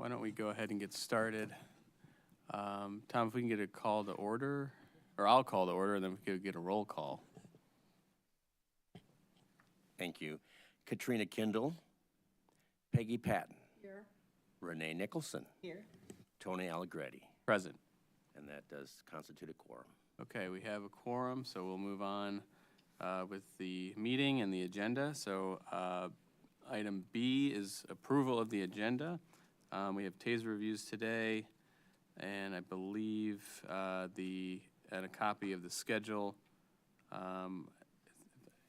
why don't we go ahead and get started? Tom, if we can get a call to order, or I'll call to order, and then we could get a roll call. Thank you. Katrina Kindle, Peggy Patton. Here. Renee Nicholson. Here. Tony Allegretti. Present. And that does constitute a quorum. Okay, we have a quorum, so we'll move on with the meeting and the agenda. So item B is approval of the agenda. We have TASER reviews today, and I believe and a copy of the schedule.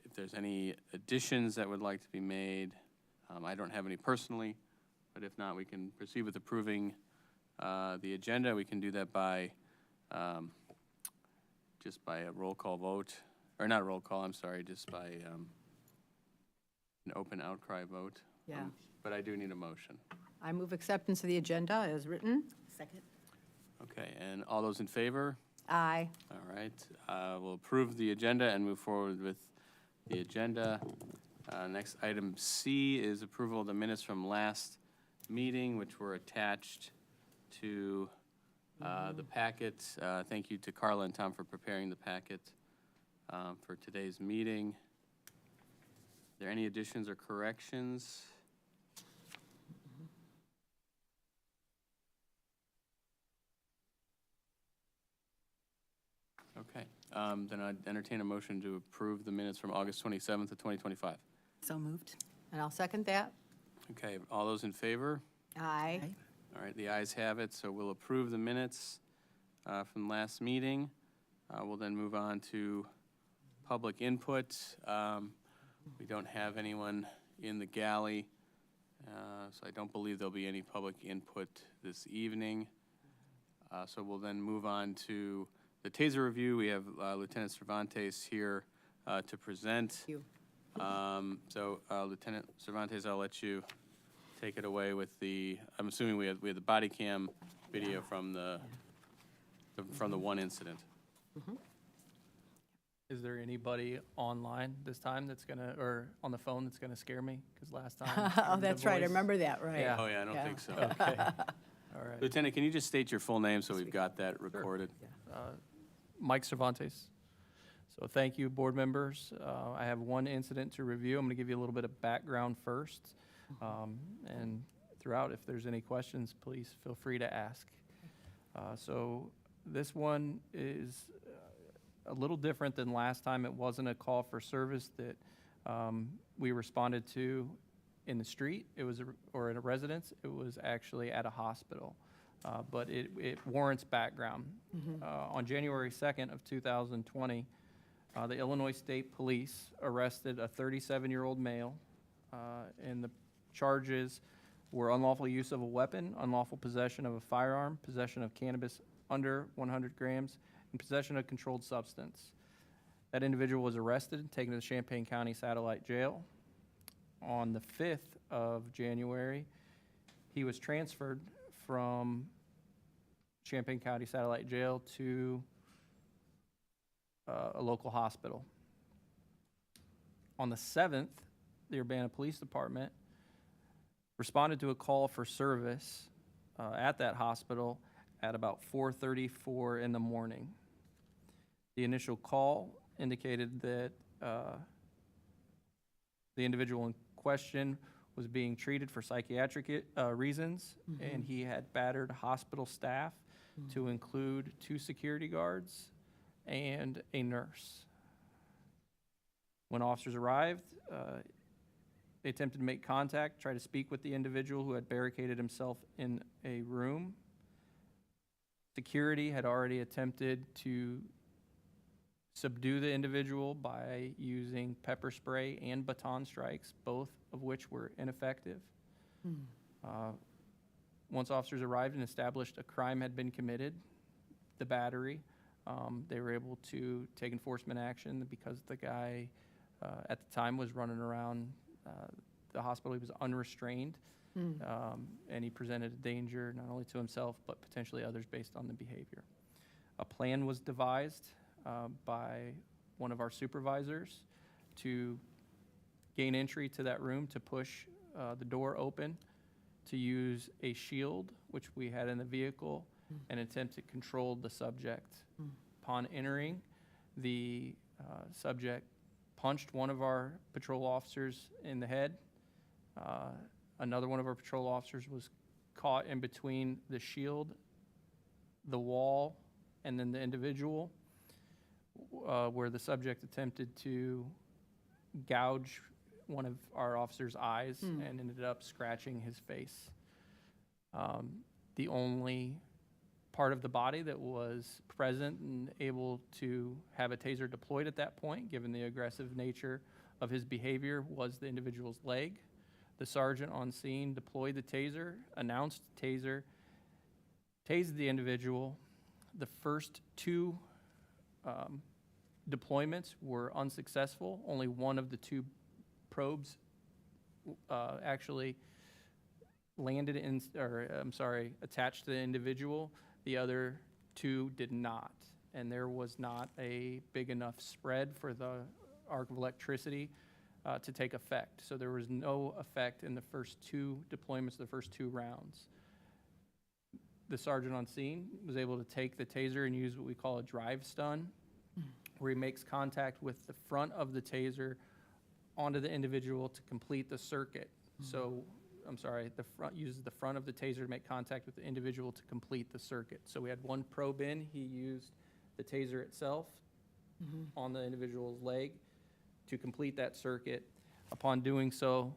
If there's any additions that would like to be made, I don't have any personally, but if not, we can proceed with approving the agenda. We can do that by just by a roll call vote, or not a roll call, I'm sorry, just by an open outcry vote. Yeah. But I do need a motion. I move acceptance of the agenda as written. Second. Okay, and all those in favor? Aye. All right, we'll approve the agenda and move forward with the agenda. Next item C is approval of the minutes from last meeting, which were attached to the packet. Thank you to Carla and Tom for preparing the packet for today's meeting. Are there any additions or corrections? Okay, then I'd entertain a motion to approve the minutes from August 27th of 2025. So moved. And I'll second that. Okay, all those in favor? Aye. All right, the ayes have it, so we'll approve the minutes from last meeting. We'll then move on to public input. We don't have anyone in the galley, so I don't believe there'll be any public input this evening. So we'll then move on to the TASER review. We have Lieutenant Cervantes here to present. Thank you. So Lieutenant Cervantes, I'll let you take it away with the, I'm assuming we have the body cam video from the one incident. Mm-hmm. Is there anybody online this time that's gonna, or on the phone that's gonna scare me? Because last time. Oh, that's right. I remember that, right. Yeah. Oh, yeah, I don't think so. Okay, all right. Lieutenant, can you just state your full name so we've got that recorded? Mike Cervantes. So thank you, board members. I have one incident to review. I'm gonna give you a little bit of background first. And throughout, if there's any questions, please feel free to ask. So this one is a little different than last time. It wasn't a call for service that we responded to in the street. It was, or in a residence. It was actually at a hospital. But it warrants background. On January 2nd of 2020, the Illinois State Police arrested a 37-year-old male, and the charges were unlawful use of a weapon, unlawful possession of a firearm, possession of cannabis under 100 grams, and possession of controlled substance. That individual was arrested and taken to the Champaign County Satellite Jail. On the 5th of January, he was transferred from Champaign County Satellite Jail to a local hospital. On the 7th, the Urbana Police Department responded to a call for service at that hospital at about 4:34 in the morning. The initial call indicated that the individual in question was being treated for psychiatric reasons, and he had battered hospital staff to include 2 security guards and a nurse. When officers arrived, they attempted to make contact, try to speak with the individual who had barricaded himself in a room. Security had already attempted to subdue the individual by using pepper spray and baton strikes, both of which were ineffective. Once officers arrived and established a crime had been committed, the battery, they were able to take enforcement action because the guy at the time was running around the hospital. He was unrestrained, and he presented a danger not only to himself but potentially others based on the behavior. A plan was devised by one of our supervisors to gain entry to that room, to push the door open to use a shield, which we had in the vehicle, and attempt to control the subject. Upon entering, the subject punched one of our patrol officers in the head. Another one of our patrol officers was caught in between the shield, the wall, and then the individual, where the subject attempted to gouge one of our officers' eyes and ended up scratching his face. The only part of the body that was present and able to have a taser deployed at that point, given the aggressive nature of his behavior, was the individual's leg. The sergeant on scene deployed the taser, announced taser, tased the individual. The first two deployments were unsuccessful. Only one of the two probes actually landed in, attached to the individual. The other two did not. And there was not a big enough spread for the arc of electricity to take effect. So there was no effect in the first two deployments, the first two rounds. The sergeant on scene was able to take the taser and use what we call a drive stun, where he makes contact with the front of the taser onto the individual to complete the circuit. So, uses the front of the taser to make contact with the individual to complete the circuit. So we had one probe in, he used the taser itself on the individual's leg to complete that circuit. Upon doing so,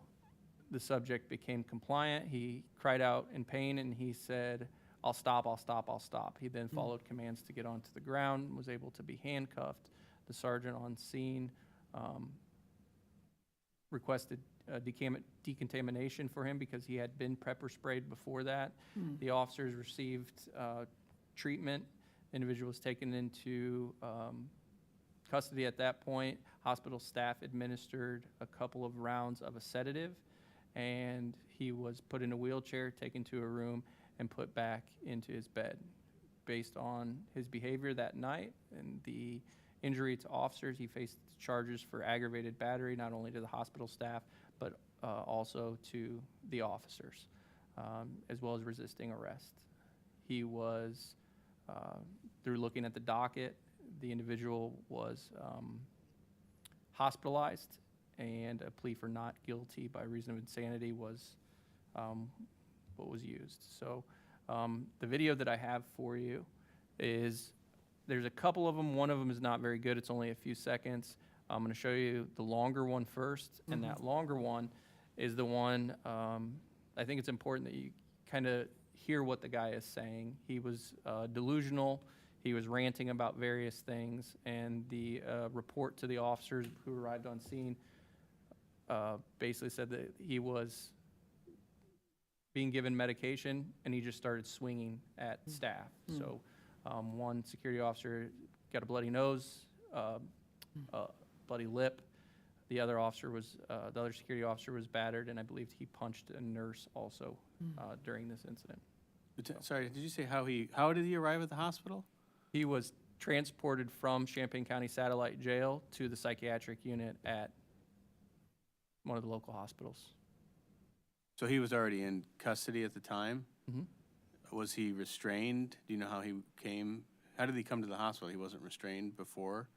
the subject became compliant. He cried out in pain and he said, "I'll stop, I'll stop, I'll stop." He then followed commands to get onto the ground and was able to be handcuffed. The sergeant on scene requested decontamination for him because he had been pepper sprayed before that. The officers received treatment. The individual was taken into custody at that point. Hospital staff administered a couple of rounds of a sedative, and he was put in a wheelchair, taken to a room, and put back into his bed. Based on his behavior that night and the injury to officers, he faced charges for aggravated battery, not only to the hospital staff, but also to the officers, as well as resisting arrest. He was, through looking at the docket, the individual was hospitalized, and a plea for not guilty by reason of insanity was what was used. So the video that I have for you is, there's a couple of them. One of them is not very good. It's only a few seconds. I'm going to show you the longer one first, and that longer one is the one, I think it's important that you kind of hear what the guy is saying. He was delusional. He was ranting about various things, and the report to the officers who arrived on scene basically said that he was being given medication, and he just started swinging at staff. So one security officer got a bloody nose, bloody lip. The other officer was, the other security officer was battered, and I believe he punched a nurse also during this incident. Sorry, did you say how did he arrive at the hospital? He was transported from Champaign County Satellite Jail to the psychiatric unit at one of the local hospitals. So he was already in custody at the time? Mhm. Was he restrained? Do you know how he came? How did he come to the hospital? He wasn't restrained before?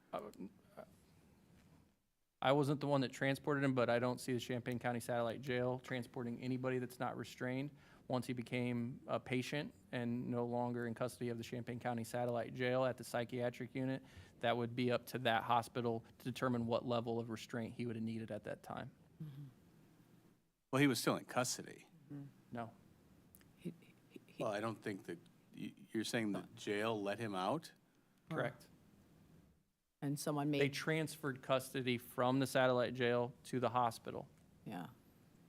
I wasn't the one that transported him, but I don't see the Champaign County Satellite Jail transporting anybody that's not restrained. Once he became a patient and no longer in custody of the Champaign County Satellite Jail at the psychiatric unit, that would be up to that hospital to determine what level of restraint he would have needed at that time. Well, he was still in custody. No. Well, I don't think that, you're saying the jail let him out? Correct. And someone They made, transferred custody from the satellite jail to the hospital. yeah.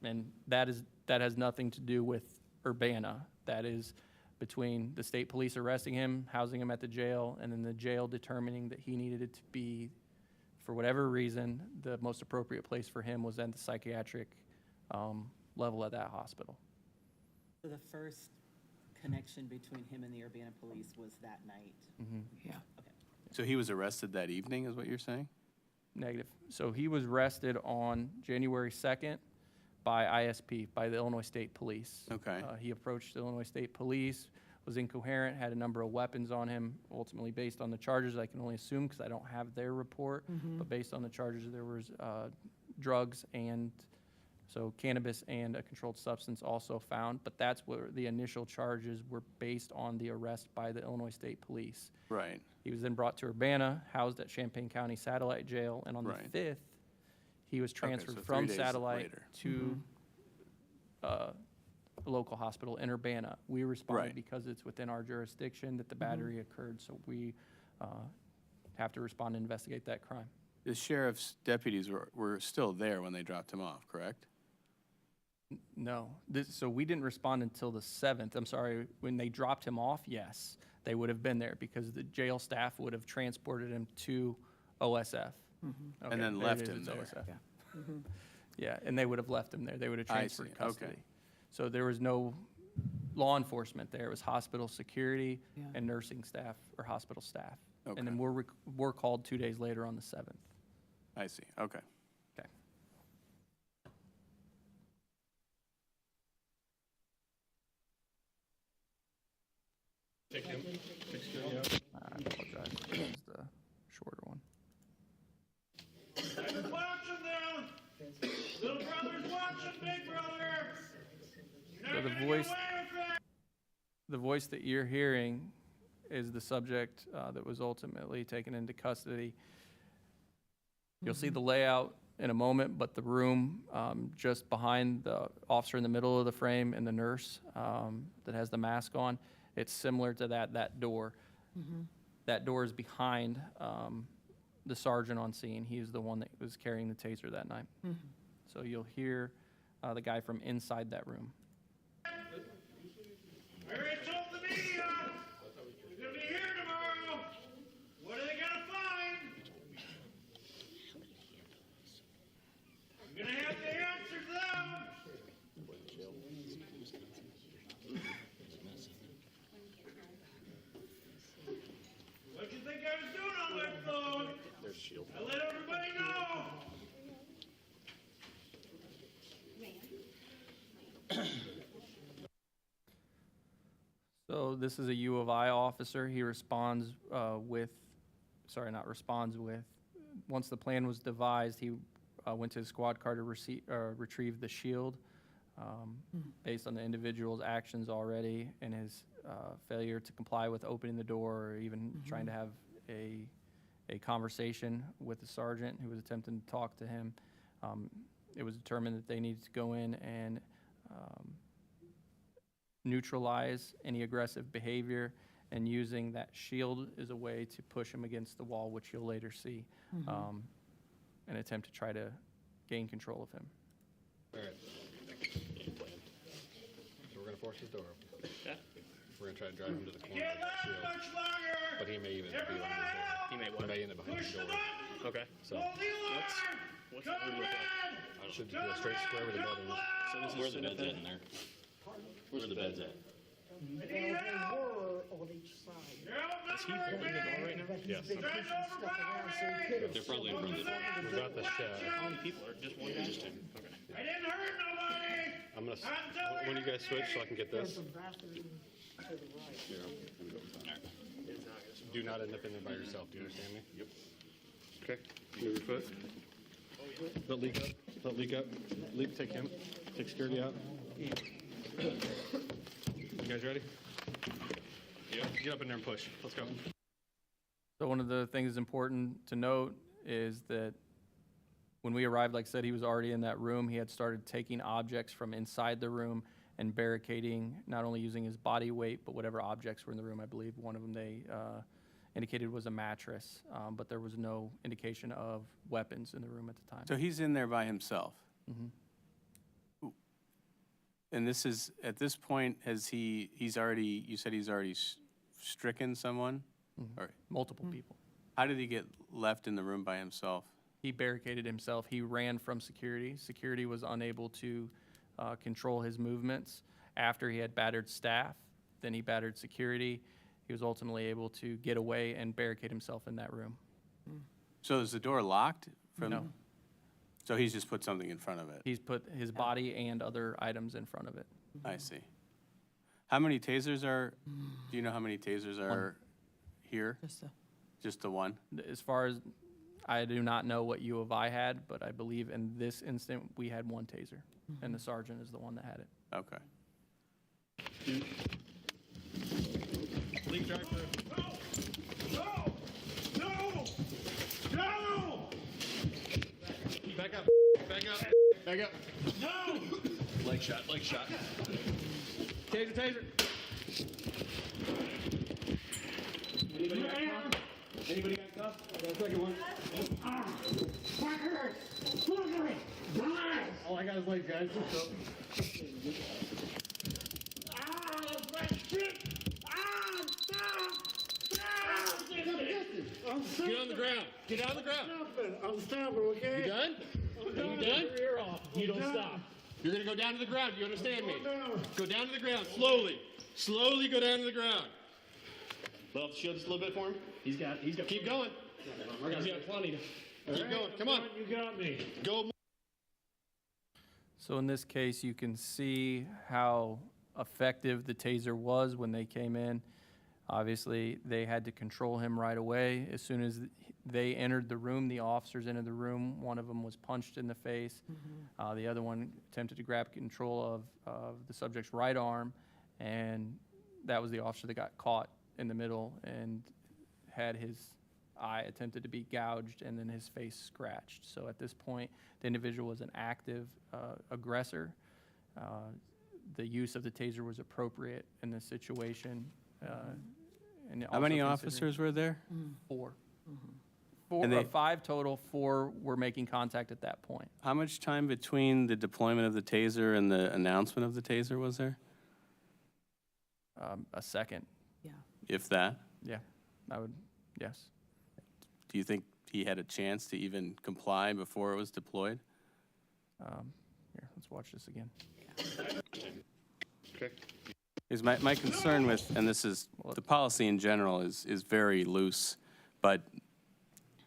And that has nothing to do with Urbana. That is between the state police arresting him, housing him at the jail, and then the jail determining that he needed it to be, for whatever reason, the most appropriate place for him was at the psychiatric level at that hospital. So the first connection between him and the Urbana police was that night? Yeah. Okay. So he was arrested that evening, is what you're saying? Negative. So he was arrested on January 2nd by ISP, by the Illinois State Police. Okay. He approached the Illinois State Police, was incoherent, had a number of weapons on him, ultimately based on the charges, I can only assume because I don't have their report, but based on the charges, there was drugs and, so cannabis and a controlled substance also found, but that's where the initial charges were based on the arrest by the Illinois State Police. Right. He was then brought to Urbana, housed at Champaign County Satellite Jail, and on the Right. 5th, he was transferred so from 3 days Satellite later. to a local hospital in Urbana. We responded Right. because it's within our jurisdiction that the battery occurred, so we have to respond and investigate that crime. The sheriff's deputies were still there when they dropped him off, correct? No, so we didn't respond until the 7th. I'm sorry, when they dropped him off, yes, they would have been there because the jail staff would have transported him to OSF. Okay, And then there it left is, him it's there. OSF. Yeah, and they would have left him there. They would have I transferred see, okay. custody. So there was no law enforcement there. It was hospital security Yeah. and nursing staff or hospital staff. Okay. And then we're called 2 days later on the 7th. I see, okay. Okay. I apologize. That was the shorter one. Watching them! Little brother's watching big brother! You're So not the gonna voice- get away with it! The voice that you're hearing is the subject that was ultimately taken into custody. You'll see the layout in a moment, but the room just behind the officer in the middle of the frame and the nurse that has the mask on, it's similar to that door. That door is behind the sergeant on scene. He's the one that was carrying the taser that night. So you'll hear the guy from inside that room. I already told the media! He's gonna be here tomorrow! What are they gonna find? I'm gonna have to answer them! What'd you think I was doing on my phone? I let everybody know! So this is a U of I officer. He responds once the plan was devised, he went to his squad car to retrieve the shield. Based on the individual's actions already and his failure to comply with opening the door or even trying to have a conversation with the sergeant who was attempting to talk to him, it was determined that they needed to go in and neutralize any aggressive behavior, and using that shield as a way to push him against the wall, which you'll later see, an attempt to try to gain control of him. All right. So we're gonna force his door open. Yeah. We're gonna try to drive him to the corner Can't with the last shield, much longer! but he may even be Everyone behind the door. help! He may He what? may end up behind Push the the door. button! Okay. So Pull the alarm! What's Come the room look like? in! should be a straight square where the bed is. So this is where the bed's at in there. Where's the bed's at? I need help! You're outnumbered, Is he holding the door right now? Yes. Trying to overpower me! They're probably in front of it. We got the shed. How many people are, just one guy? Just two. Okay. I didn't hurt nobody! I'm gonna, when do you guys switch so I can get this? Do not end up in there by yourself, do you understand me? Yep. Okay, move your foot. Don't leak up, don't leak up. Leak, take him, take security out. You guys ready? Yeah. Get up in there and push, let's go. So one of the things important to note is that when we arrived, like I said, he was already in that room. He had started taking objects from inside the room and barricading, not only using his body weight, but whatever objects were in the room. I believe one of them they indicated was a mattress, but there was no indication of weapons in the room at the time. So he's in there by himself? And this is, at this point, he's already, you said he's already stricken someone? Or Multiple people. how did he get left in the room by himself? He barricaded himself. He ran from security. Security was unable to control his movements. After he had battered staff, then he battered security. He was ultimately able to get away and barricade himself in that room. So is the door locked from? No. So he's just put something in front of it? He's put his body and other items in front of it. I see. How many tasers are, do you know how many tasers are here? Just the one? As far as, I do not know what U of I had, but I believe in this instant, we had one taser, and the sergeant is the one that had it. Okay. Leak drive through. No! No! No! Back up. Back up. Back up. No! Leg shot, leg shot. Taser, taser. Anybody got cuff? Second one. All I got is legs, guys. Get on the ground. Get on the ground. I'm stopping, okay? You done? Are you done? You don't stop. You're gonna go down to the ground. You understand me? Go down to the ground slowly. Slowly go down to the ground. Well, shield just a little bit for him. He's got. Keep going. He's got plenty. Keep going. Come on. You got me. Go. So in this case, you can see how effective the taser was when they came in. Obviously, they had to control him right away. As soon as they entered the room, the officers entered the room, one of them was punched in the face. The other one attempted to grab control of the subject's right arm, and that was the officer that got caught in the middle and had his eye attempted to be gouged and then his face scratched. So at this point, the individual was an active aggressor. The use of the taser was appropriate in this situation. And How many also considering- officers were there? Four. Four And or they- five total, four were making contact at that point. How much time between the deployment of the taser and the announcement of the taser was there? A second, If that? yeah, I would, yes. Do you think he had a chance to even comply before it was deployed? Here, let's watch this again. Okay. Is my concern with, and this is, the policy in general is very loose, but,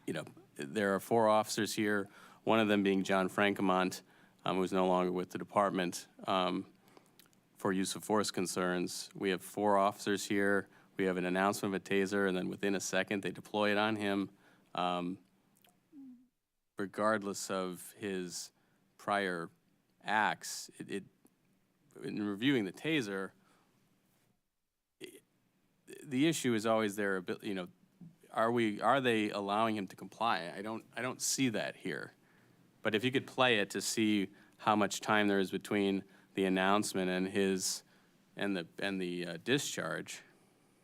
you know, there are 4 officers here, one of them being John Francomont, who's no longer with the department, for use of force concerns. We have 4 officers here, we have an announcement of a taser, and then within a second, they deploy it on him. Regardless of his prior acts, in reviewing the taser, the issue is always their ability, you know, are they allowing him to comply? I don't see that here. But if you could play it to see how much time there is between the announcement and the discharge.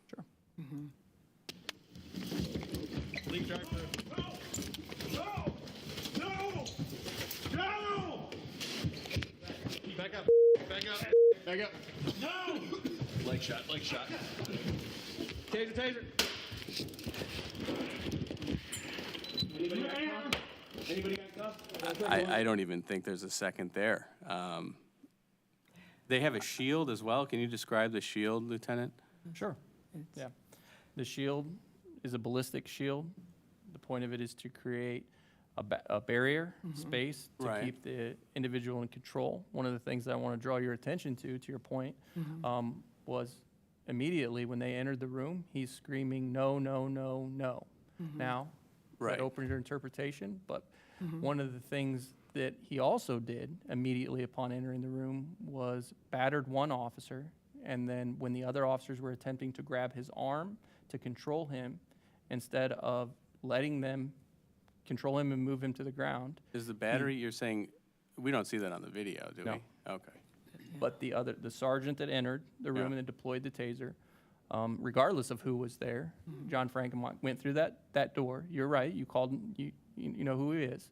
Sure. Leak drive through. No! No! No! Back up. Back up. Back up. No! Leg shot, leg shot. Taser, taser. Anybody got cuff? I don't even think there's a second there. They have a shield as well. Can you describe the shield, Lieutenant? Sure, yeah. The shield is a ballistic shield. The point of it is to create a barrier space to Right. keep the individual in control. One of the things that I want to draw your attention to your point, was immediately when they entered the room, he's screaming, "No, no, no, no." Now, Right. that opens your interpretation, but one of the things that he also did immediately upon entering the room was battered one officer, and then when the other officers were attempting to grab his arm to control him, instead of letting them control him and move him to the ground, Is the battery, you're saying, we don't see that on the video, do we? No. Okay. but the sergeant that entered the room Yeah. and deployed the taser, regardless of who was there, John Francomont went through that door. You're right, you called, you know who he is.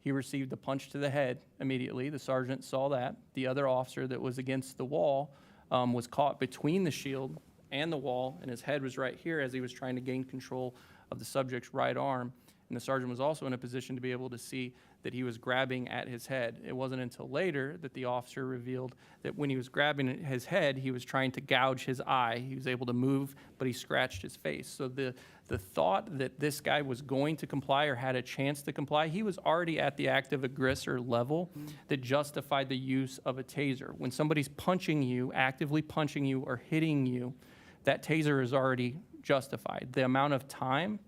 He received a punch to the head immediately. The sergeant saw that. The other officer that was against the wall was caught between the shield and the wall, and his head was right here as he was trying to gain control of the subject's right arm. And the sergeant was also in a position to be able to see that he was grabbing at his head. It wasn't until later that the officer revealed that when he was grabbing at his head, he was trying to gouge his eye. He was able to move, but he scratched his face. So the thought that this guy was going to comply or had a chance to comply, he was already at the active aggressor level that justified the use of a taser. When somebody's punching you, actively punching you or hitting you, that taser is already justified. The amount of time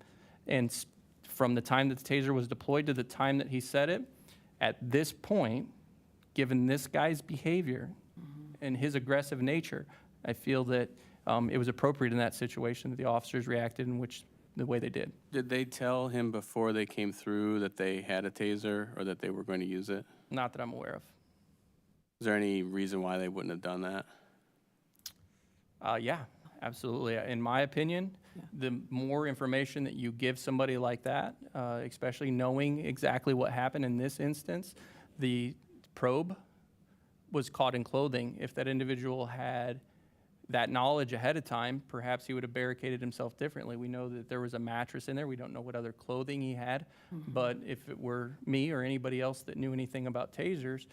and from the time that the taser was deployed to the time that he said it, at this point, given this guy's behavior and his aggressive nature, I feel that it was appropriate in that situation that the officers reacted in the way they did. Did they tell him before they came through that they had a taser or that they were going to use it? Not that I'm aware of. Is there any reason why they wouldn't have done that? Yeah, absolutely. In my opinion, the more information that you give somebody like that, especially knowing exactly what happened in this instance, the probe was caught in clothing. If that individual had that knowledge ahead of time, perhaps he would have barricaded himself differently. We know that there was a mattress in there. We don't know what other clothing he had. But if it were me or anybody else that knew anything about tasers,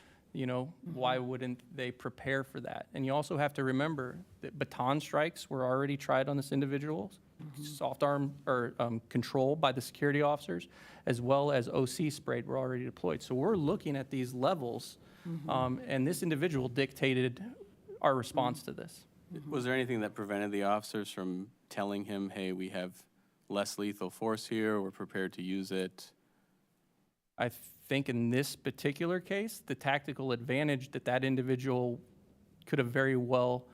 why wouldn't they prepare for that? And you also have to remember that baton strikes were already tried on this individual, soft arm or control by the security officers, as well as OC sprayed were already deployed. So we're looking at these levels, and this individual dictated our response to this. Was there anything that prevented the officers from telling him, hey, we have less lethal force here, we're prepared to use it? I think in this particular case, the tactical advantage that individual could have very well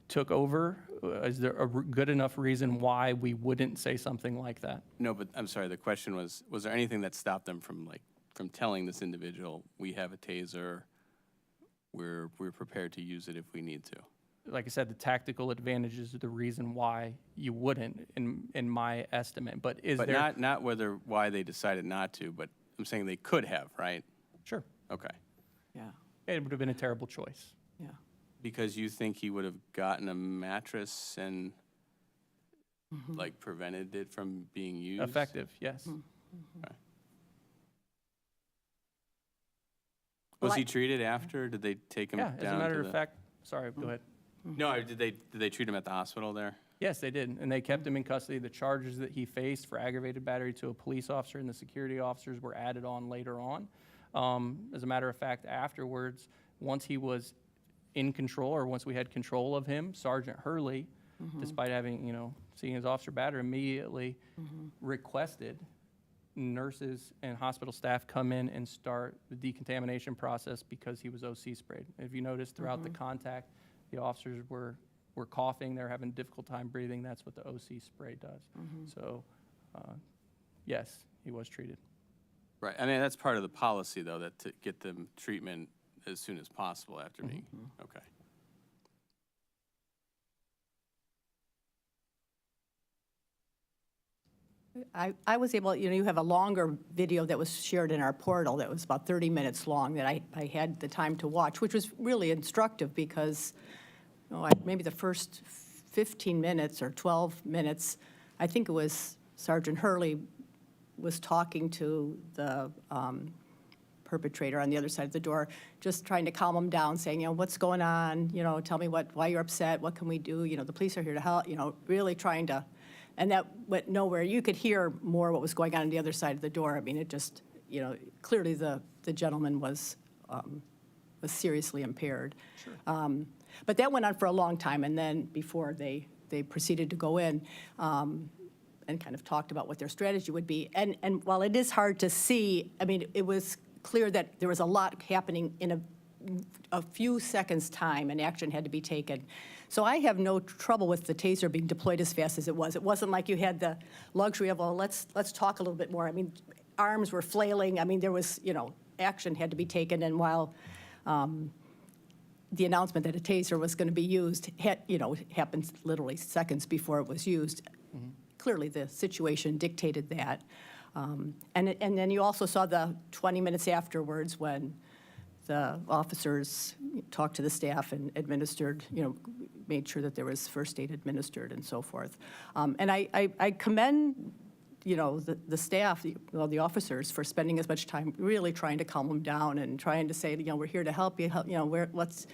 took over, is there a good enough reason why we wouldn't say something like that? No, but I'm sorry, the question was there anything that stopped them from telling this individual, we have a taser, we're prepared to use it if we need to? Like I said, the tactical advantage is the reason why you wouldn't, in my estimate. But not why they decided not to, but I'm saying they could have, right? Sure. Okay. Yeah, It would have been a terrible choice. yeah. Because you think he would have gotten a mattress and prevented it from being used? Effective, yes. Okay. Was he treated after? Did they take him down? Yeah, as a matter of fact, sorry, go ahead. No, did they treat him at the hospital there? Yes, they did, and they kept him in custody. The charges that he faced for aggravated battery to a police officer and the security officers were added on later on. As a matter of fact, afterwards, once he was in control, or once we had control of him, Sergeant Hurley, despite having, seeing his officer battered, immediately requested nurses and hospital staff come in and start the decontamination process because he was OC sprayed. If you notice throughout the contact, the officers were coughing, they're having a difficult time breathing. That's what the OC spray does. So, yes, he was treated. Right. I mean, that's part of the policy, though, that to get them treatment as soon as possible after being, okay. I was able, you have a longer video that was shared in our portal that was about 30 minutes long that I had the time to watch, which was really instructive because maybe the first 15 minutes or 12 minutes, I think it was Sergeant Hurley was talking to the perpetrator on the other side of the door, just trying to calm him down, saying, what's going on, tell me why you're upset, what can we do, the police are here to help, really trying to. And that went nowhere. You could hear more what was going on the other side of the door. I mean, it just, clearly the gentleman was seriously impaired. Sure. But that went on for a long time, and then before they proceeded to go in and kind of talked about what their strategy would be. And while it is hard to see, I mean, it was clear that there was a lot happening in a few seconds' time, and action had to be taken. So I have no trouble with the taser being deployed as fast as it was. It wasn't like you had the luxury of, well, let's talk a little bit more. I mean, arms were flailing. I mean, there was, action had to be taken. And while the announcement that a taser was going to be used, happened literally seconds before it was used, clearly the situation dictated that. And then you also saw the 20 minutes afterwards when the officers talked to the staff and administered, made sure that there was first aid administered and so forth. And I commend the staff, the officers for spending as much time really trying to calm him down and trying to say, we're here to help you, let's,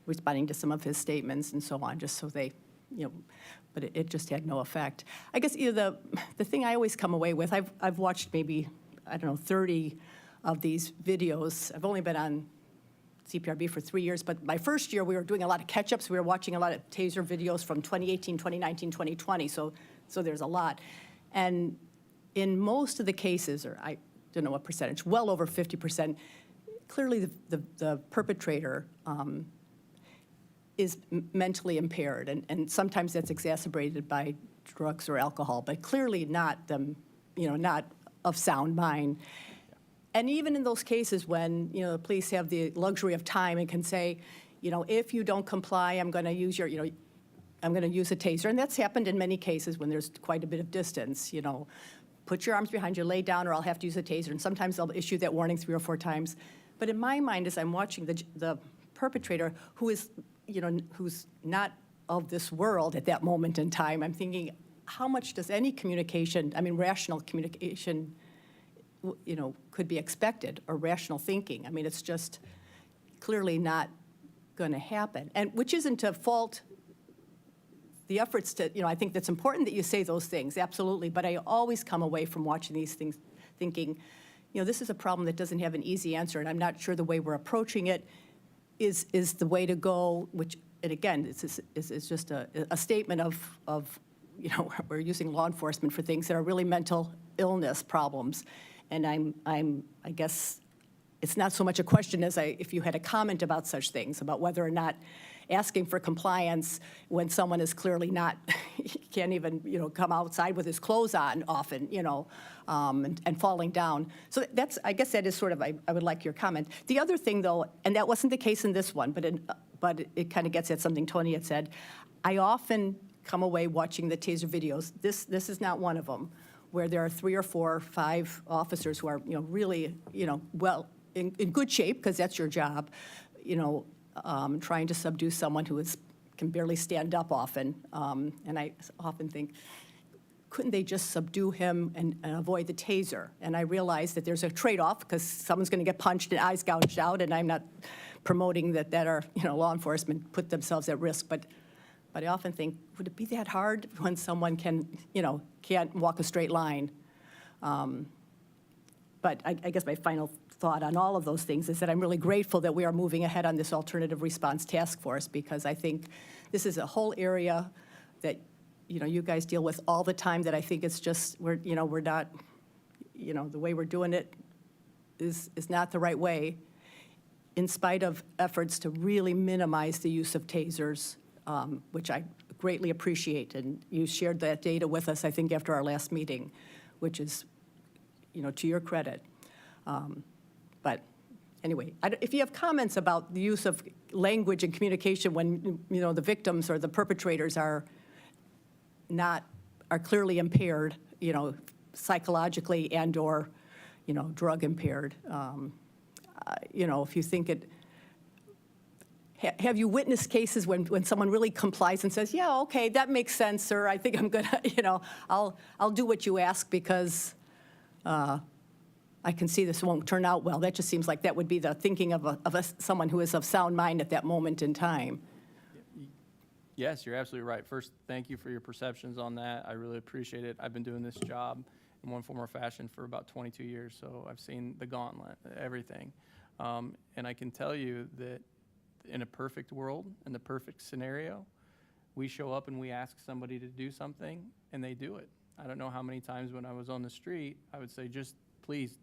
responding to some of his statements and so on, just so they, but it just had no effect. I guess, the thing I always come away with, I've watched maybe, 30 of these videos. I've only been on CPRB for 3 years, but my first year, we were doing a lot of catch-ups. We were watching a lot of TASER videos from 2018, 2019, 2020, so there's a lot. And in most of the cases, or I don't know what percentage, well over 50%, clearly the perpetrator is mentally impaired, and sometimes that's exacerbated by drugs or alcohol, but clearly not them, not of sound mind. And even in those cases when, the police have the luxury of time and can say, if you don't comply, I'm going to use your, I'm going to use a taser. And that's happened in many cases when there's quite a bit of distance, put your arms behind you, lay down, or I'll have to use a taser. And sometimes they'll issue that warning 3 or 4 times. But in my mind, as I'm watching the perpetrator, who is, who's not of this world at that moment in time, I'm thinking, how much does any communication, rational communication, could be expected, or rational thinking? It's just clearly not going to happen. And which isn't to fault the efforts to, I think that's important that you say those things, absolutely. But I always come away from watching these things thinking, this is a problem that doesn't have an easy answer, and I'm not sure the way we're approaching it is the way to go, which, and again, it's just a statement of we're using law enforcement for things that are really mental illness problems. And I guess it's not so much a question as if you had a comment about such things, about whether or not asking for compliance when someone is clearly not, can't even, come outside with his clothes on often, and falling down. So I guess that is sort of, I would like your comment. The other thing, though, and that wasn't the case in this one, but it kind of gets at something Tony had said. I often come away watching the TASER videos. This is not one of them, where there are 3 or 4 or 5 officers who are, really, well, in good shape, because that's your job, trying to subdue someone who can barely stand up often. And I often think, couldn't they just subdue him and avoid the taser? And I realize that there's a trade-off, because someone's going to get punched and eyes gouged out, and I'm not promoting that our, law enforcement put themselves at risk, but I often think, would it be that hard when someone can't walk a straight line? But I guess my final thought on all of those things is that I'm really grateful that we are moving ahead on this alternative response task force, because I think this is a whole area that, you guys deal with all the time, that I think it's just, we're not, the way we're doing it is not the right way, in spite of efforts to really minimize the use of tasers, which I greatly appreciate. And you shared that data with us, I think, after our last meeting, which is, to your credit. But anyway, if you have comments about the use of language and communication when, the victims or the perpetrators are clearly impaired, psychologically and or, drug impaired, if you think it, have you witnessed cases when someone really complies and says, yeah, okay, that makes sense, sir, I think I'm gonna, I'll do what you ask because I can see this won't turn out well. That just seems like that would be the thinking of someone who is of sound mind at that moment in time. Yes, you're absolutely right. First, thank you for your perceptions on that. I really appreciate it. I've been doing this job in one form or fashion for about 22 years, so I've seen the gauntlet, everything. And I can tell you that in a perfect world, in the perfect scenario, we show up and we ask somebody to do something, and they do it. I don't know how many times when I was on the street, I would say, just please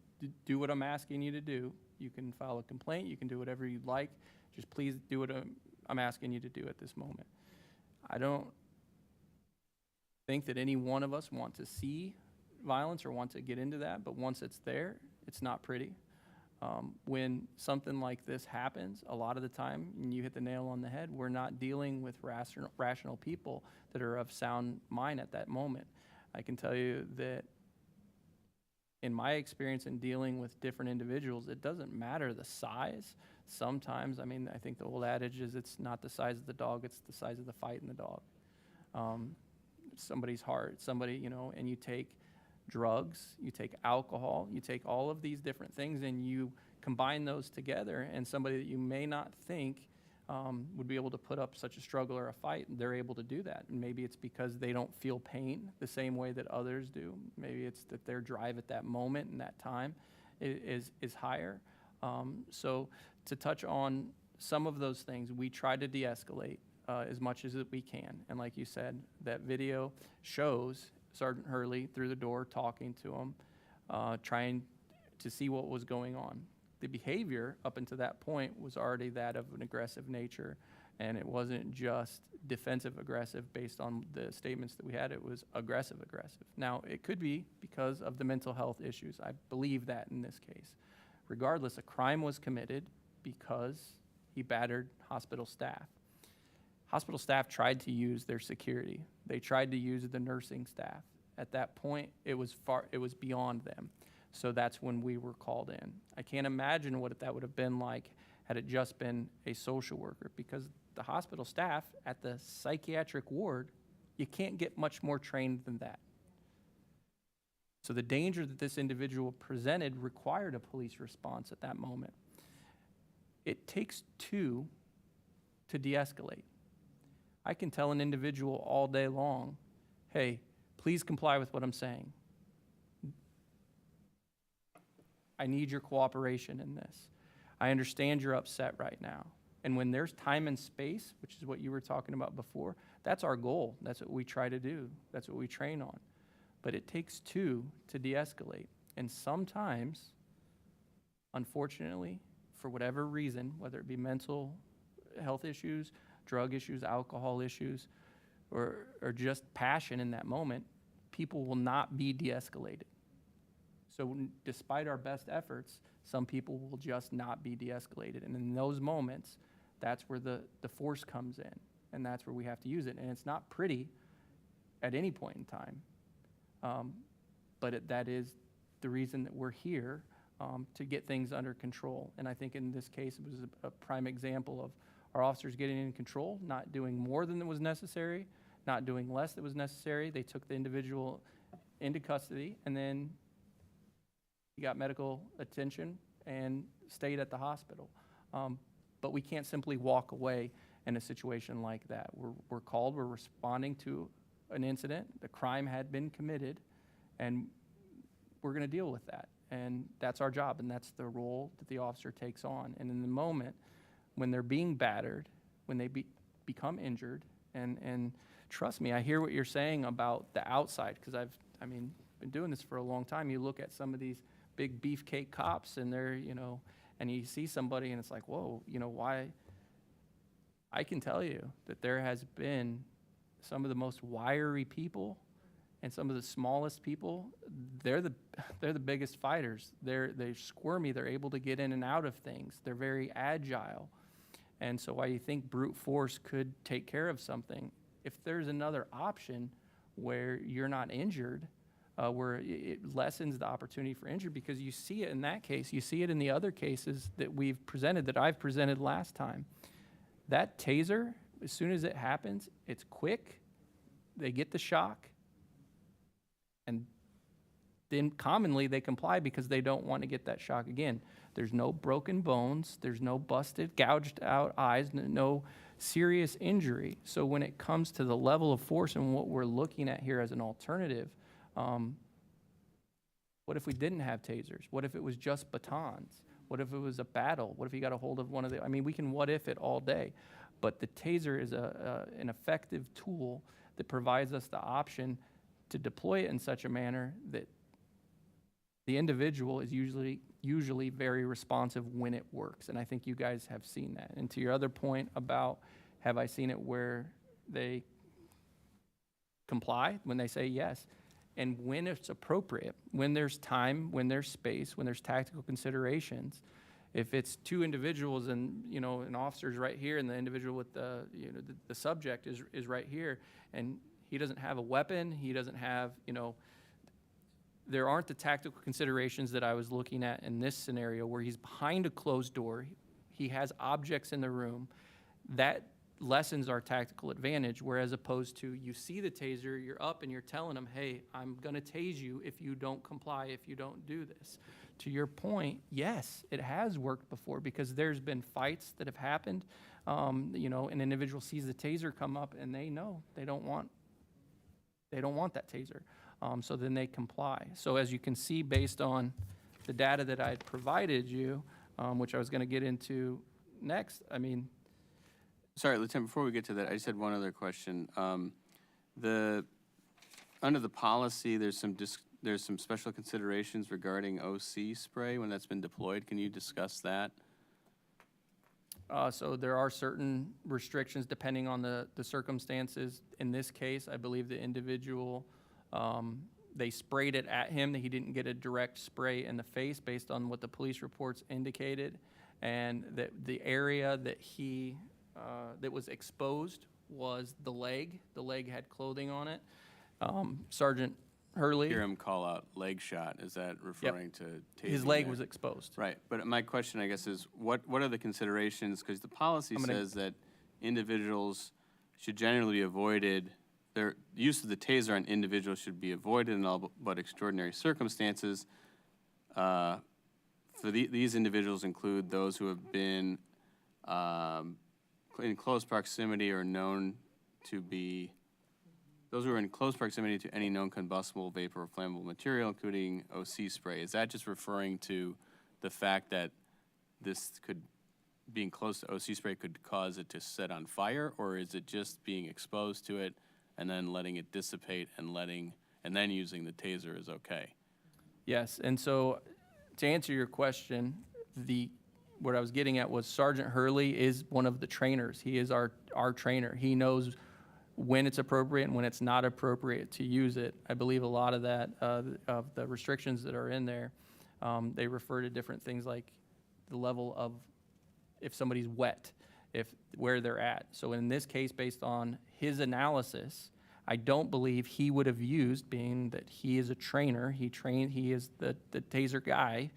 do what I'm asking you to do. You can file a complaint. You can do whatever you'd like. Just please do what I'm asking you to do at this moment. I don't think that any one of us want to see violence or want to get into that, but once it's there, it's not pretty. When something like this happens, a lot of the time, and you hit the nail on the head, we're not dealing with rational people that are of sound mind at that moment. I can tell you that in my experience in dealing with different individuals, it doesn't matter the size. Sometimes, I mean, I think the old adage is it's not the size of the dog, it's the size of the fight in the dog. Somebody's heart, somebody, and you take drugs, you take alcohol, you take all of these different things and you combine those together, and somebody that you may not think would be able to put up such a struggle or a fight, they're able to do that. And maybe it's because they don't feel pain the same way that others do. Maybe it's that their drive at that moment and that time is higher. So to touch on some of those things, we try to de-escalate as much as we can. And like you said, that video shows Sergeant Hurley through the door talking to him, trying to see what was going on. The behavior up until that point was already that of an aggressive nature, and it wasn't just defensive aggressive based on the statements that we had, it was aggressive. Now, it could be because of the mental health issues. I believe that in this case. Regardless, a crime was committed because he battered hospital staff. Hospital staff tried to use their security. They tried to use the nursing staff. At that point, it was beyond them. So that's when we were called in. I can't imagine what that would have been like had it just been a social worker, because the hospital staff at the psychiatric ward, you can't get much more trained than that. So the danger that this individual presented required a police response at that moment. It takes two to de-escalate. I can tell an individual all day long, hey, please comply with what I'm saying. I need your cooperation in this. I understand you're upset right now. And when there's time and space, which is what you were talking about before, that's our goal. That's what we try to do. That's what we train on. But it takes two to de-escalate. And sometimes, unfortunately, for whatever reason, whether it be mental health issues, drug issues, alcohol issues, or just passion in that moment, people will not be de-escalated. So despite our best efforts, some people will just not be de-escalated. And in those moments, that's where the force comes in. And that's where we have to use it. And it's not pretty at any point in time. But that is the reason that we're here, to get things under control. And I think in this case, it was a prime example of our officers getting in control, not doing more than was necessary, not doing less than was necessary. They took the individual into custody, and then he got medical attention and stayed at the hospital. But we can't simply walk away in a situation like that. We're called, we're responding to an incident, the crime had been committed, and we're gonna deal with that. And that's our job, and that's the role that the officer takes on. And in the moment, when they're being battered, when they become injured, and trust me, I hear what you're saying about the outside, because I've been doing this for a long time. You look at some of these big beefcake cops, and they're, and you see somebody, and it's like, whoa, why? I can tell you that there has been some of the most wiry people and some of the smallest people. They're the biggest fighters. They're squirmy. They're able to get in and out of things. They're very agile. And so while you think brute force could take care of something, if there's another option where you're not injured, where it lessens the opportunity for injury, because you see it in that case, you see it in the other cases that we've presented, that I've presented last time. That taser, as soon as it happens, it's quick, they get the shock, and then commonly they comply because they don't want to get that shock again. There's no broken bones, there's no busted, gouged out eyes, no serious injury. So when it comes to the level of force and what we're looking at here as an alternative, what if we didn't have tasers? What if it was just batons? What if it was a battle? What if you got a hold of one of the, we can what if it all day. But the taser is an effective tool that provides us the option to deploy it in such a manner that the individual is usually very responsive when it works. And I think you guys have seen that. And to your other point about, have I seen it where they comply when they say yes? And when it's appropriate, when there's time, when there's space, when there's tactical considerations. If it's two individuals and, an officer's right here and the individual with the subject is right here, and he doesn't have a weapon, he doesn't have, there aren't the tactical considerations that I was looking at in this scenario where he's behind a closed door, he has objects in the room. That lessens our tactical advantage, whereas opposed to you see the taser, you're up and you're telling them, hey, I'm going to tase you if you don't comply, if you don't do this. To your point, yes, it has worked before because there's been fights that have happened. You know, an individual sees the taser come up and they know they don't want that taser. So then they comply. So as you can see, based on the data that I had provided you, which I was going to get into next, I mean, Sorry, Lieutenant, before we get to that, I just had one other question. Under the policy, there's some special considerations regarding OC spray when that's been deployed. Can you discuss that? so there are certain restrictions depending on the circumstances. In this case, I believe the individual, they sprayed it at him, that he didn't get a direct spray in the face based on what the police reports indicated, and that the area that he, that was exposed was the leg. The leg had clothing on it. Sergeant Hurley, Hear him call out leg shot. Is that referring to tasing? his leg there? was exposed. Right, but my question, I guess, is what are the considerations? Because the policy says that individuals should generally be avoided, their use of the taser on individuals should be avoided in all but extraordinary circumstances. These individuals include those who have been in close proximity or known to be, those who are in close proximity to any known combustible, vapor, or flammable material, including OC spray. Is that just referring to the fact that this could, being close to OC spray could cause it to set on fire, or is it just being exposed to it and then letting it dissipate and then using the taser is okay? Yes, and so to answer your question, what I was getting at was Sergeant Hurley is one of the trainers. He is our trainer. He knows when it's appropriate and when it's not appropriate to use it. I believe a lot of that, of the restrictions that are in there, they refer to different things like the level of if somebody's wet, where they're at. So in this case, based on his analysis, I don't believe he would have used, being that he is a trainer, he is the taser guy,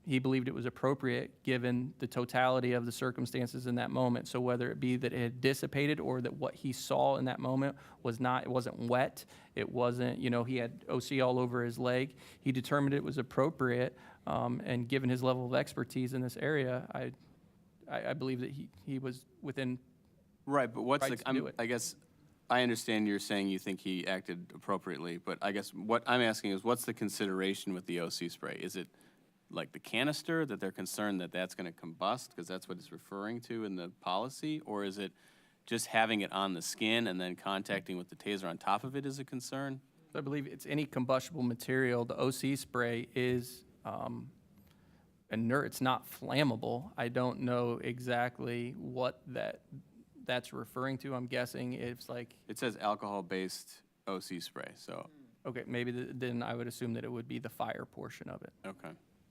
he believed it was appropriate given the totality of the circumstances in that moment. So whether it be that it had dissipated or that what he saw in that moment it wasn't wet, it wasn't, he had OC all over his leg, he determined it was appropriate, and given his level of expertise in this area, I believe that he was within. Right, but Right to do it. I guess, I understand you're saying you think he acted appropriately, but I guess what I'm asking is what's the consideration with the OC spray? Is it like the canister that they're concerned that that's going to combust because that's what it's referring to in the policy? Or is it just having it on the skin and then contacting with the taser on top of it is a concern? I believe it's any combustible material. The OC spray is inert, it's not flammable. I don't know exactly what that's referring to. I'm guessing it's like, It says alcohol-based OC spray, so, okay, maybe then I would assume that it would be the fire portion of it. okay.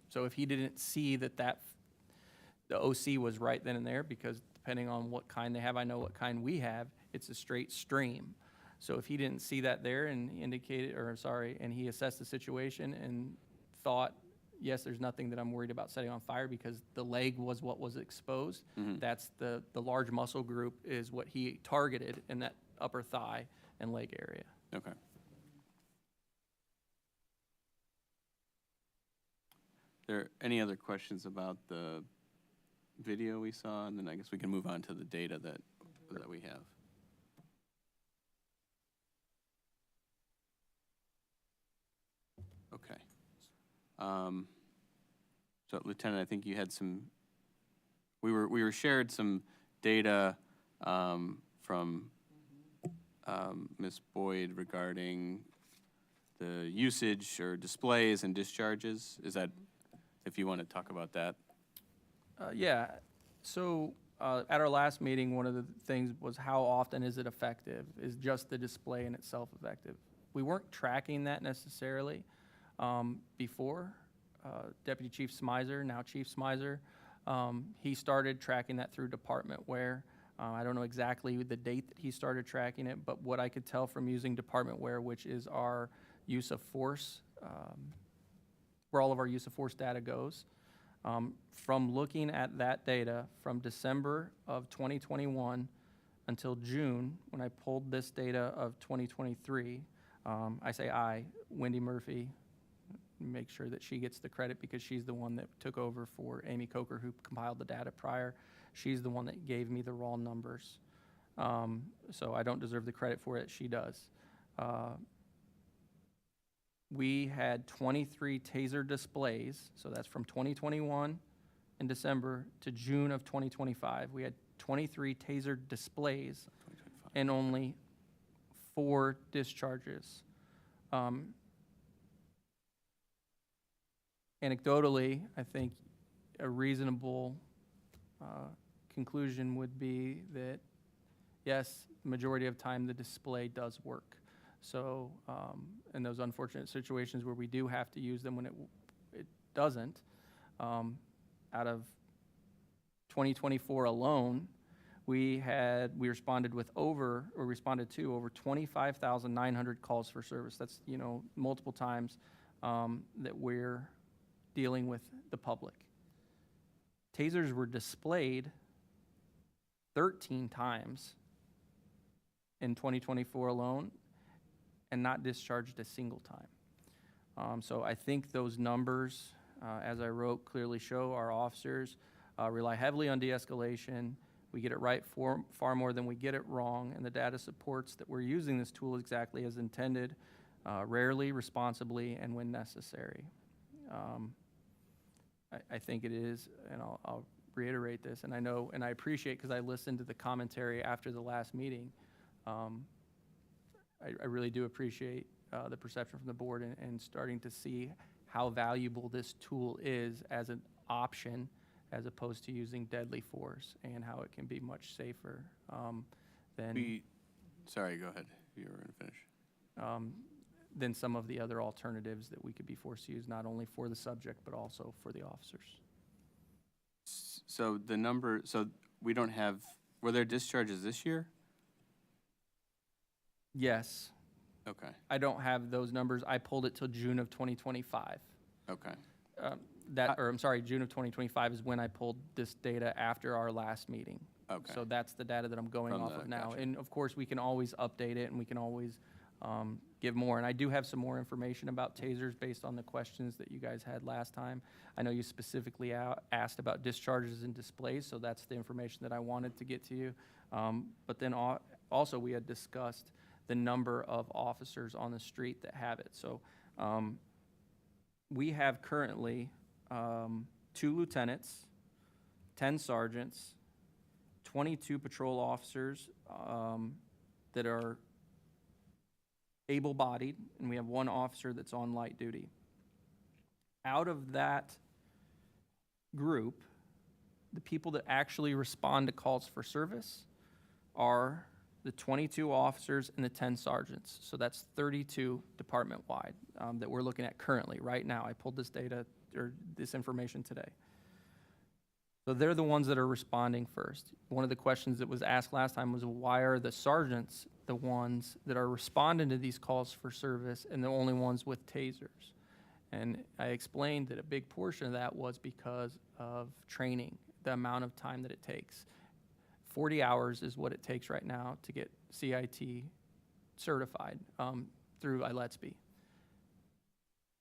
So if he didn't see that the OC was right then and there, because depending on what kind they have, I know what kind we have, it's a straight stream. So if he didn't see that there and and he assessed the situation and thought, yes, there's nothing that I'm worried about setting on fire because the leg was what was exposed, that's the large muscle group is what he targeted in that upper thigh and leg area. Okay. There any other questions about the video we saw? And then I guess we can move on to the data that we have. Okay. So Lieutenant, I think you had we were shared some data from Ms. Boyd regarding the usage or displays and discharges. Is that, if you want to talk about that? Yeah, so at our last meeting, one of the things was how often is it effective? Is just the display in itself effective? We weren't tracking that necessarily before. Deputy Chief Smizer, now Chief Smizer, he started tracking that through Department Wear. I don't know exactly the date that he started tracking it, but what I could tell from using Department Wear, which is our use of force, where all of our use of force data goes, From looking at that data from December of 2021 until June, when I pulled this data of 2023, I say Wendy Murphy, make sure that she gets the credit because she's the one that took over for Amy Coker, who compiled the data prior. She's the one that gave me the raw numbers. So I don't deserve the credit for it, she does. We had 23 taser displays, so that's from 2021 in December to June of 2025. We had 23 taser displays and only 4 discharges. Anecdotally, I think a reasonable conclusion would be that, yes, the majority of time the display does work. So in those unfortunate situations where we do have to use them when it doesn't, out of 2024 alone, we responded to over 25,900 calls for service. That's, multiple times that we're dealing with the public. Tasers were displayed 13 times in 2024 alone and not discharged a single time. So I think those numbers, as I wrote, clearly show our officers rely heavily on de-escalation. We get it right far more than we get it wrong, and the data supports that we're using this tool exactly as intended, rarely, responsibly, and when necessary. I think it is, and I'll reiterate this, and I know, and I appreciate, because I listened to the commentary after the last meeting. I really do appreciate the perception from the board and starting to see how valuable this tool is as an option as opposed to using deadly force, and how it can be much safer than Sorry, go ahead. You were going to finish. than some of the other alternatives that we could be forced to use, not only for the subject, but also for the officers. So we don't have, were there discharges this year? Yes, Okay, I don't have those numbers. I pulled it till June of 2025. okay. June of 2025 is when I pulled this data after our last meeting. Okay. So that's the data that I'm going From off the- of now. gotcha. And of course, we can always update it and we can always give more. And I do have some more information about tasers based on the questions that you guys had last time. I know you specifically asked about discharges and displays, so that's the information that I wanted to get to you. But then also we had discussed the number of officers on the street that have it. So we have currently 2 lieutenants, 10 sergeants, 22 patrol officers that are able-bodied, and we have 1 officer that's on light duty. Out of that group, the people that actually respond to calls for service are the 22 officers and the 10 sergeants. So that's 32 department-wide that we're looking at currently, right now. I pulled this data, or this information today. So they're the ones that are responding first. One of the questions that was asked last time was, why are the sergeants the ones that are responding to these calls for service and the only ones with tasers? And I explained that a big portion of that was because of training, the amount of time that it takes. 40 hours is what it takes right now to get CIT certified through ILETSB.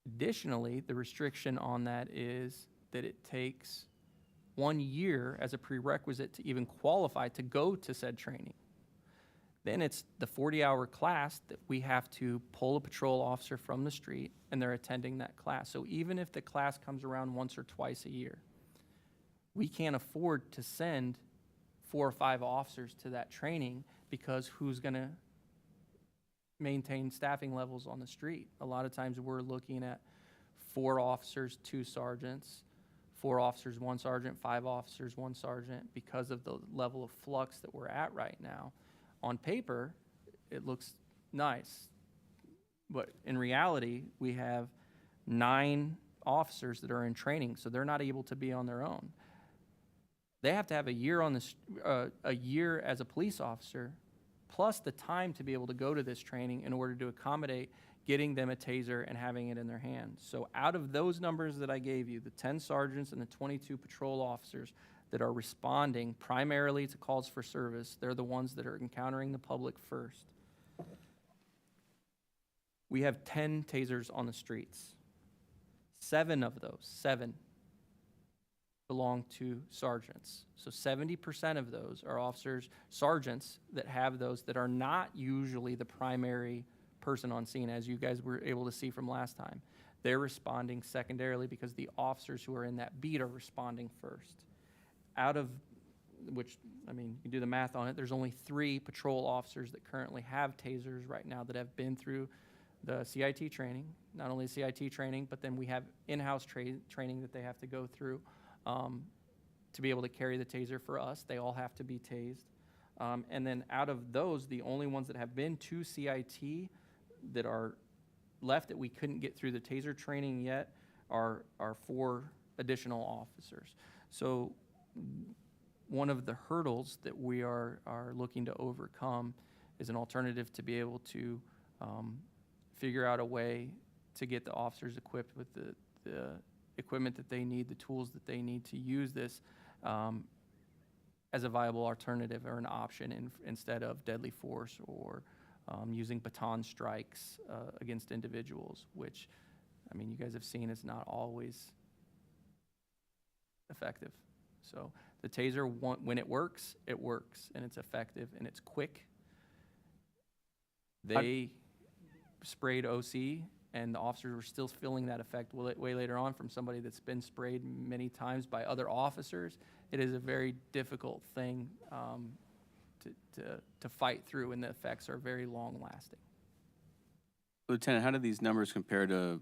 Additionally, the restriction on that is that it takes 1 year as a prerequisite to even qualify to go to said training. Then it's the 40-hour class that we have to pull a patrol officer from the street, and they're attending that class. So even if the class comes around once or twice a year, we can't afford to send 4 or 5 officers to that training, because who's going to maintain staffing levels on the street? A lot of times we're looking at 4 officers, 2 sergeants, 4 officers, 1 sergeant, 5 officers, 1 sergeant, because of the level of flux that we're at right now. On paper, it looks nice, but in reality, we have 9 officers that are in training, so they're not able to be on their own. They have to have a year as a police officer, plus the time to be able to go to this training in order to accommodate getting them a taser and having it in their hands. So out of those numbers that I gave you, the 10 sergeants and the 22 patrol officers that are responding primarily to calls for service, they're the ones that are encountering the public first. We have 10 tasers on the streets. 7 of those, belong to sergeants. So 70% of those are officers, sergeants that have those that are not usually the primary person on scene, as you guys were able to see from last time. They're responding secondarily because the officers who are in that beat are responding first. Out of which, I mean, you can do the math on it, there's only 3 patrol officers that currently have tasers right now that have been through the CIT training, not only CIT training, but then we have in-house training that they have to go through to be able to carry the taser for us. They all have to be tased. And then out of those, the only ones that have been to CIT that are left that we couldn't get through the taser training yet are 4 additional officers. So one of the hurdles that we are looking to overcome is an alternative to be able to figure out a way to get the officers equipped with the equipment that they need, the tools that they need to use this as a viable alternative or an option instead of deadly force or using baton strikes against individuals, which, I mean, you guys have seen is not always effective. So the taser, when it works, and it's effective, and it's quick. They sprayed OC, and the officers were still feeling that effect way later on from somebody that's been sprayed many times by other officers. It is a very difficult thing to fight through, and the effects are very long-lasting. Lieutenant, how do these numbers compare to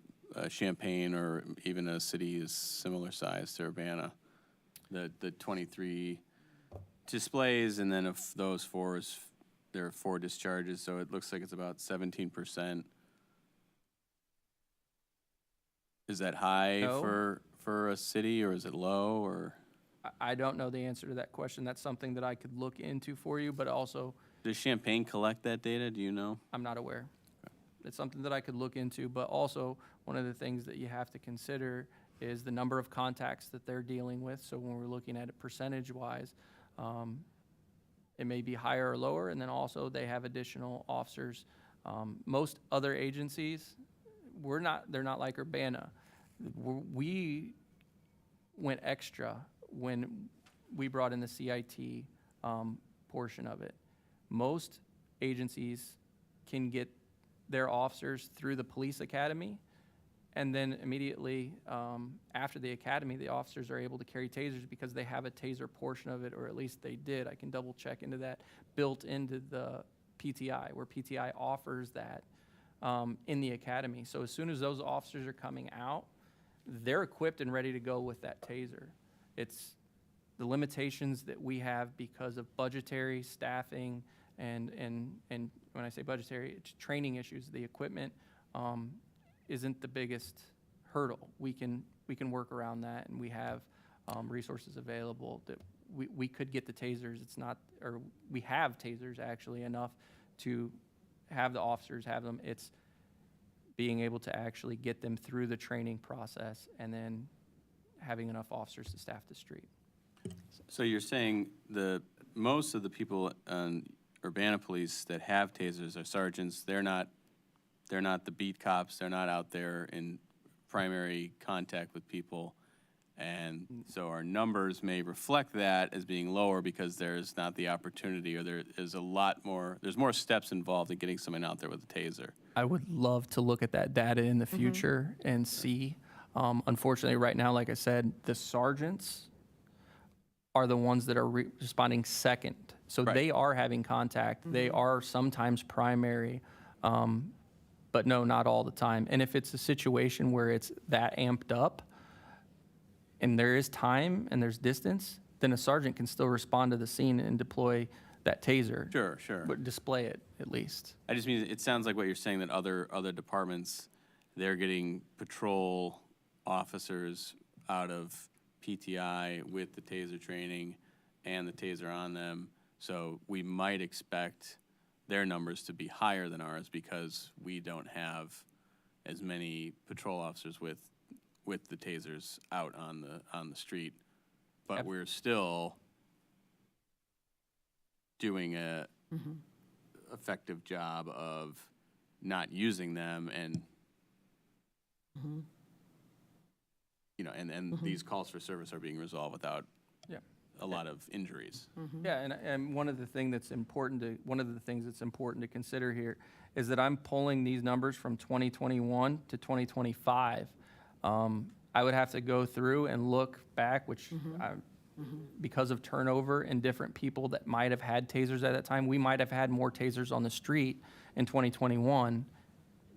Champaign or even a city as similar size to Urbana? The 23 displays, and then of those 4, there are 4 discharges, so it looks like it's about 17%. Is that high No. for a city, or is it low, or? I don't know the answer to that question. That's something that I could look into for you, but also Does Champaign collect that data, do you know? I'm not aware. It's something that I could look into, but also one of the things that you have to consider is the number of contacts that they're dealing with. So when we're looking at it percentage-wise, it may be higher or lower, and then also they have additional officers. Most other agencies, they're not like Urbana. We went extra when we brought in the CIT portion of it. Most agencies can get their officers through the police academy, and then immediately after the academy, the officers are able to carry tasers because they have a taser portion of it, or at least they did. I can double check into that, built into the PTI, where PTI offers that in the academy. So as soon as those officers are coming out, they're equipped and ready to go with that taser. It's the limitations that we have because of budgetary, staffing, and when I say budgetary, it's training issues. The equipment isn't the biggest hurdle. We can work around that, and we have resources available that we could get the tasers. It's not, or we have tasers actually enough to have the officers have them. It's being able to actually get them through the training process and then having enough officers to staff the street. So you're saying most of the people on Urbana Police that have tasers are sergeants. They're not the beat cops. They're not out there in primary contact with people. And so our numbers may reflect that as being lower because there's not the opportunity, or there's more steps involved in getting someone out there with a taser. I would love to look at that data in the future and see. Unfortunately, right now, like I said, the sergeants are the ones that are responding second. So Right. they are having contact. They are sometimes primary, but no, not all the time. And if it's a situation where it's that amped up and there is time and there's distance, then a sergeant can still respond to the scene and deploy that taser. Sure. But display it at least. I just mean, it sounds like what you're saying, that other departments, they're getting patrol officers out of PTI with the taser training and the taser on them. So we might expect their numbers to be higher than ours because we don't have as many patrol officers with the tasers out on the street. But Yep. we're still doing a effective job of not using them and, you know, and these calls for service are being resolved without Yeah. a lot of injuries. Yeah, and one of the things that's important to consider here is that I'm pulling these numbers from 2021 to 2025. I would have to go through and look back, which because of turnover and different people that might have had tasers at that time, we might have had more tasers on the street in 2021.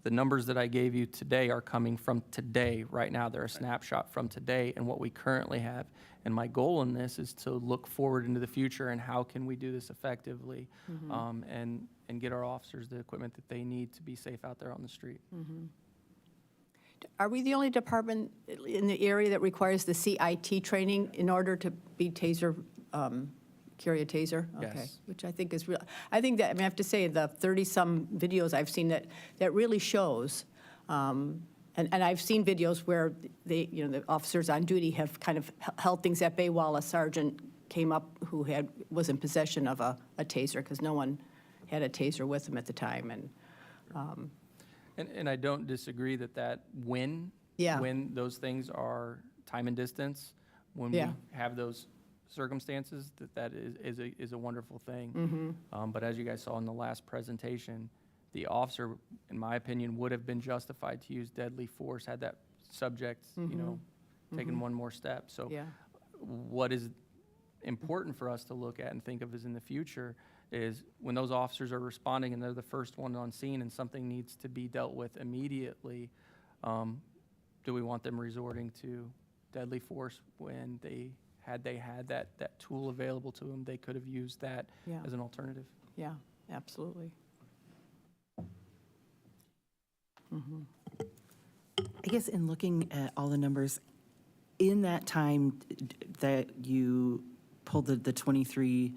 The numbers that I gave you today are coming from today, right now. They're a snapshot from today and what we currently have. And my goal in this is to look forward into the future and how can we do this effectively, and get our officers the equipment that they need to be safe out there on the street. Are we the only department in the area that requires the CIT training in order to be taser, carry a taser? Okay, Yes. which I think is real. I think that, I mean, I have to say, the 30-some videos I've seen that really shows, and I've seen videos where they, you know, the officers on duty have kind of held things at bay while a sergeant came up who was in possession of a taser, because no one had a taser with them at the time, and, And I don't disagree that when those things are time and distance, when we Yeah. have those circumstances, that is a wonderful thing. But as you guys saw in the last presentation, the officer, in my opinion, would have been justified to use deadly force had that subject, you know, taken one more step. So yeah. what is important for us to look at and think of as in the future is when those officers are responding and they're the first one on scene and something needs to be dealt with immediately, do we want them resorting to deadly force when they had that tool available to them? They could have used that Yeah. as an alternative. Yeah, absolutely. I guess in looking at all the numbers, in that time that you pulled the 23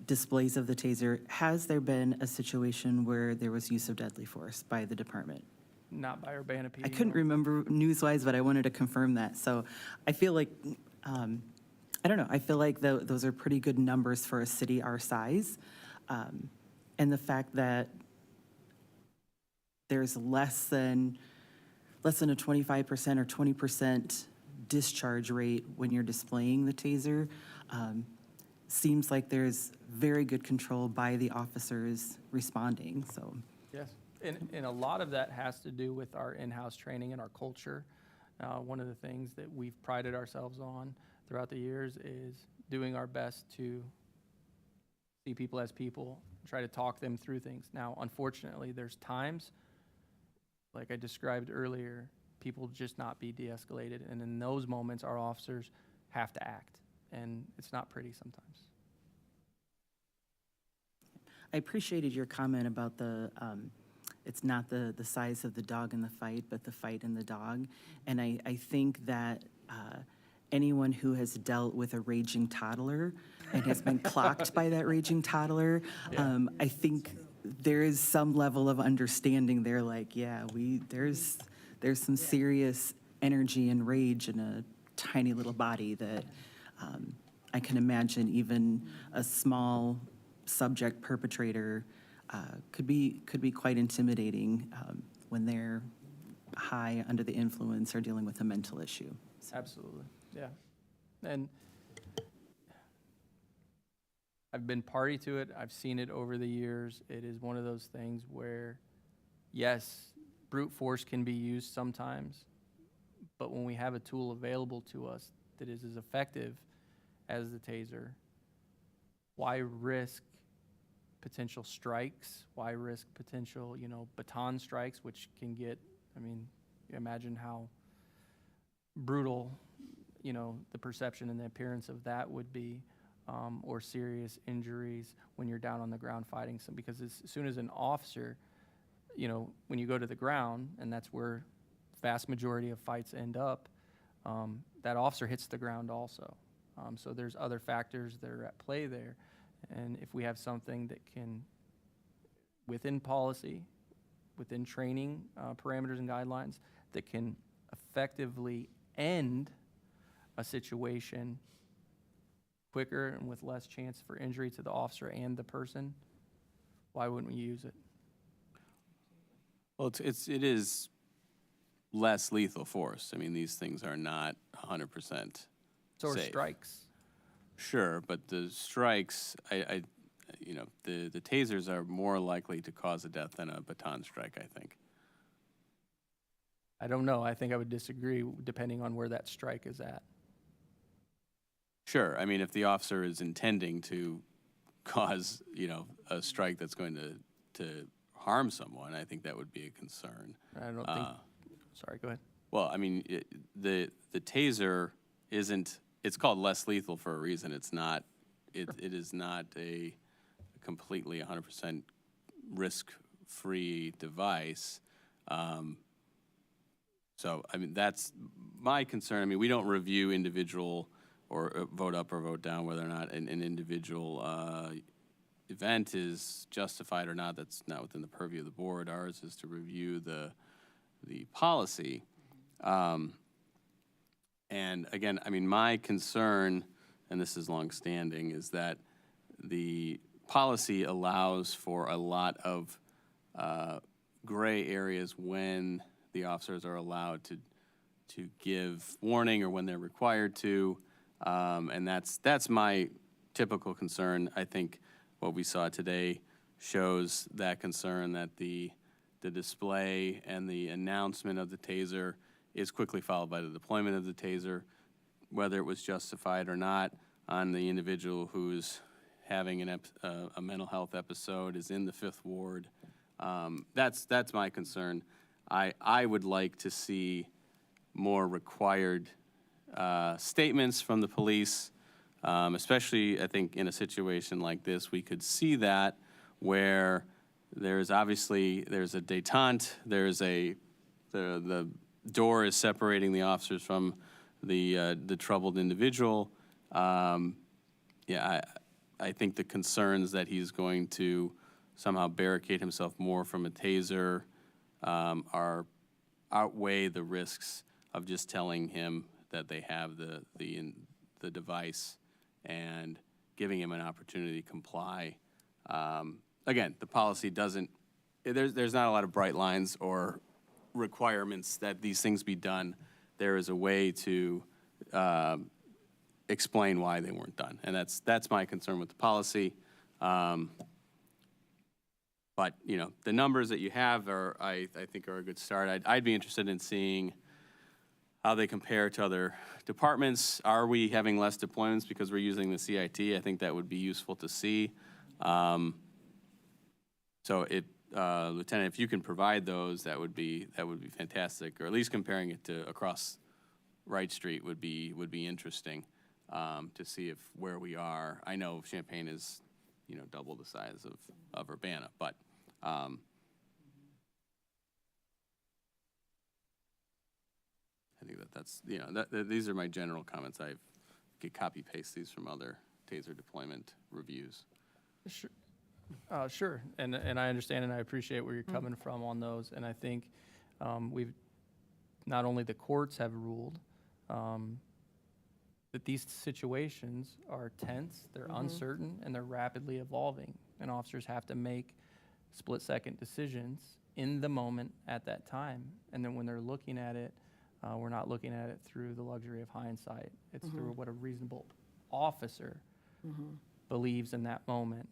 displays of the taser, has there been a situation where there was use of deadly force by the department? Not by Urbana PD. I couldn't remember news-wise, but I wanted to confirm that. So I feel like, I don't know, I feel like those are pretty good numbers for a city our size. And the fact that there's less than a 25% or 20% discharge rate when you're displaying the taser, seems like there's very good control by the officers responding, so. Yes, and a lot of that has to do with our in-house training and our culture. One of the things that we've prided ourselves on throughout the years is doing our best to see people as people, try to talk them through things. Now, unfortunately, there's times, like I described earlier, people just not be de-escalated, and in those moments, our officers have to act, and it's not pretty sometimes. I appreciated your comment about it's not the size of the dog in the fight, but the fight in the dog. And I think that anyone who has dealt with a raging toddler and has been clocked by that raging toddler, I think there is some level of understanding there, like, yeah, there's some serious energy and rage in a tiny little body that I can imagine even a small subject perpetrator could be quite intimidating when they're high, under the influence, or dealing with a mental issue. So, Absolutely, yeah. And I've been party to it. I've seen it over the years. It is one of those things where, yes, brute force can be used sometimes, but when we have a tool available to us that is as effective as the taser, why risk potential strikes? Why risk potential, baton strikes, which can get, you imagine how brutal, the perception and the appearance of that would be, or serious injuries when you're down on the ground fighting some, because as soon as an officer, when you go to the ground, and that's where vast majority of fights end up, that officer hits the ground also. So there's other factors that are at play there. And if we have something that can, within policy, within training parameters and guidelines that can effectively end a situation quicker and with less chance for injury to the officer and the person, why wouldn't we use it? Well, it is less lethal force. I mean, these things are not 100% So are safe. strikes. Sure, but the strikes, you know, the tasers are more likely to cause a death than a baton strike, I think. I don't know. I think I would disagree depending on where that strike is at. Sure, I mean, if the officer is intending to cause, you know, a strike that's going to harm someone, I think that would be a concern. I don't think, sorry, go ahead. Well, I mean, the taser isn't, it's called less lethal for a reason. It's not, it is not a completely 100% risk-free device. So, I mean, that's my concern. I mean, we don't review individual or vote up or vote down whether or not an individual event is justified or not. That's not within the purview of the board. Ours is to review the policy. And again, I mean, my concern, and this is longstanding, is that the policy allows for a lot of gray areas when the officers are allowed to give warning or when they're required to. And that's my typical concern. I think what we saw today shows that concern, that the display and the announcement of the taser is quickly followed by the deployment of the taser, whether it was justified or not on the individual who's having a mental health episode, is in the Fifth Ward. That's my concern. I would like to see more required statements from the police, especially I think in a situation like this, we could see that where there's a detente, the door is separating the officers from the troubled individual. Yeah, I think the concerns that he's going to somehow barricade himself more from a taser outweigh the risks of just telling him that they have the device and giving him an opportunity to comply. Again, the policy doesn't, there's not a lot of bright lines or requirements that these things be done. There is a way to explain why they weren't done, and that's my concern with the policy. But you know, the numbers that you have are, I think, are a good start. I'd be interested in seeing how they compare to other departments. Are we having less deployments because we're using the CIT? I think that would be useful to see. So, Lieutenant, if you can provide those, that would be fantastic. Or at least comparing it to across Wright Street would be interesting to see where we are. I know Champaign is, you know, double the size of Urbana, but I think that's, you know, these are my general comments. I could copy paste these from other taser deployment reviews. Sure. Sure, and I understand and I appreciate where you're coming from on those, and I think we've, not only the courts have ruled that these situations are tense, they're uncertain, and they're rapidly evolving, and officers have to make split-second decisions in the moment at that time, and then when they're looking at it, we're not looking at it through the luxury of hindsight. It's through what a reasonable officer believes in that moment.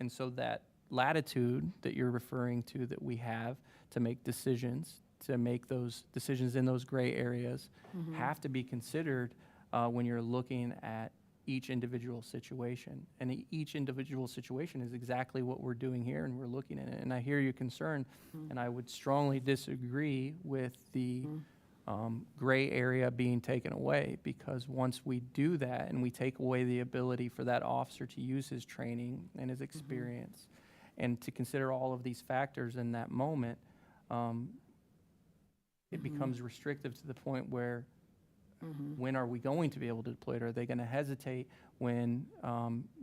And so that latitude that you're referring to that we have to make decisions, to make those decisions in those gray areas, have to be considered when you're looking at each individual situation. And each individual situation is exactly what we're doing here, and we're looking at it. And I hear your concern, and I would strongly disagree with the gray area being taken away, because once we do that and we take away the ability for that officer to use his training and his experience and to consider all of these factors in that moment, it becomes restrictive to the point where when are we going to be able to deploy it? Are they going to hesitate when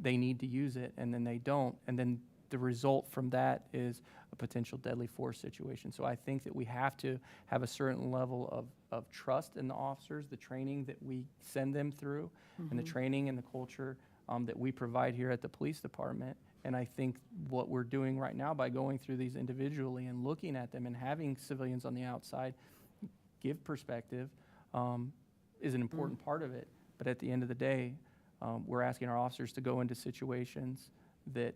they need to use it and then they don't? And then the result from that is a potential deadly force situation. So I think that we have to have a certain level of trust in the officers, the training that we send them through, and the training and the culture that we provide here at the police department. And I think what we're doing right now by going through these individually and looking at them and having civilians on the outside give perspective is an important part of it. But at the end of the day, we're asking our officers to go into situations that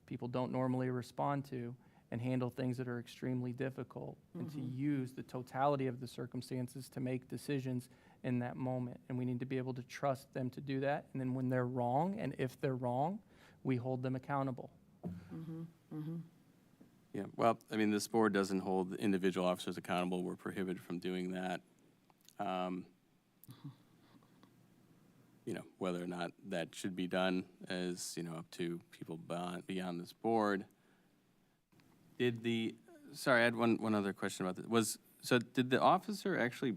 people don't normally respond to and handle things that are extremely difficult and to use the totality of the circumstances to make decisions in that moment. And we need to be able to trust them to do that. And then when they're wrong, and if they're wrong, we hold them accountable. Yeah, well, I mean, this board doesn't hold individual officers accountable. We're prohibited from doing that. You know, whether or not that should be done is, you know, up to people beyond this board. Sorry, I had one other question about this. So did the officer actually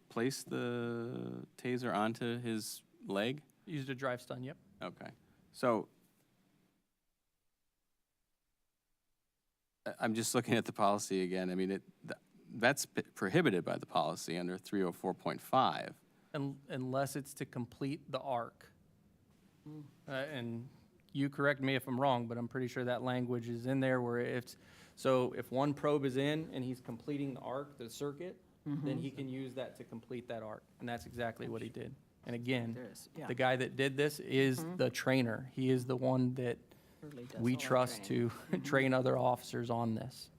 place the taser onto his leg? Used a drive stun, yep. Okay. So I'm just looking at the policy again. I mean, that's prohibited by the policy under 304.5. Unless it's to complete the arc. And you correct me if I'm wrong, but I'm pretty sure that language is in there where if one probe is in and he's completing the arc, the circuit, then he can use that to complete that arc. And that's exactly what he did. And again, There is, yeah. the guy that did this is the trainer. He is the one that Really does we all our trust training. to train other officers on this.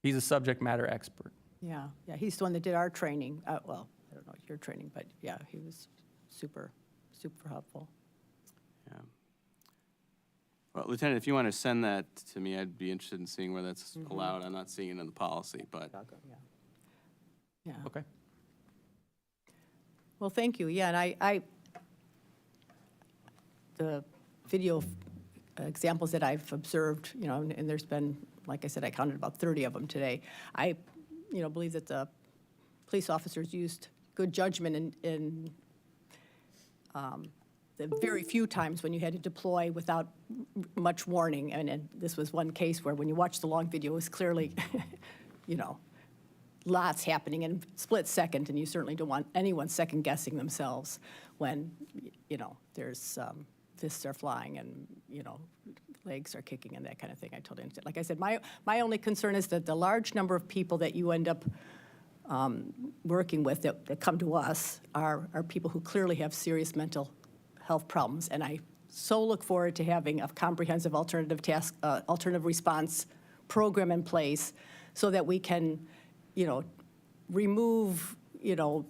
He's a subject matter expert. Yeah, he's the one that did our training. Well, I don't know your training, but yeah, he was super, super helpful. Yeah. Well, Lieutenant, if you want to send that to me, I'd be interested in seeing where that's allowed. I'm not seeing it in the policy, but Yeah. Okay. Well, thank you. Yeah, and the video examples that I've observed, you know, and there's been, like I said, I counted about 30 of them today. I, you know, believe that the police officers used good judgment in the very few times when you had to deploy without much warning. And this was one case where when you watch the long video, it was clearly, you know, lots happening in a split second, and you certainly don't want anyone second guessing themselves when, you know, there's fists are flying and, you know, legs are kicking and that kind of thing. I totally understand. Like I said, my only concern is that the large number of people that you end up working with that come to us are people who clearly have serious mental health problems. And I so look forward to having a comprehensive alternative response program in place so that we can, you know, remove, you know,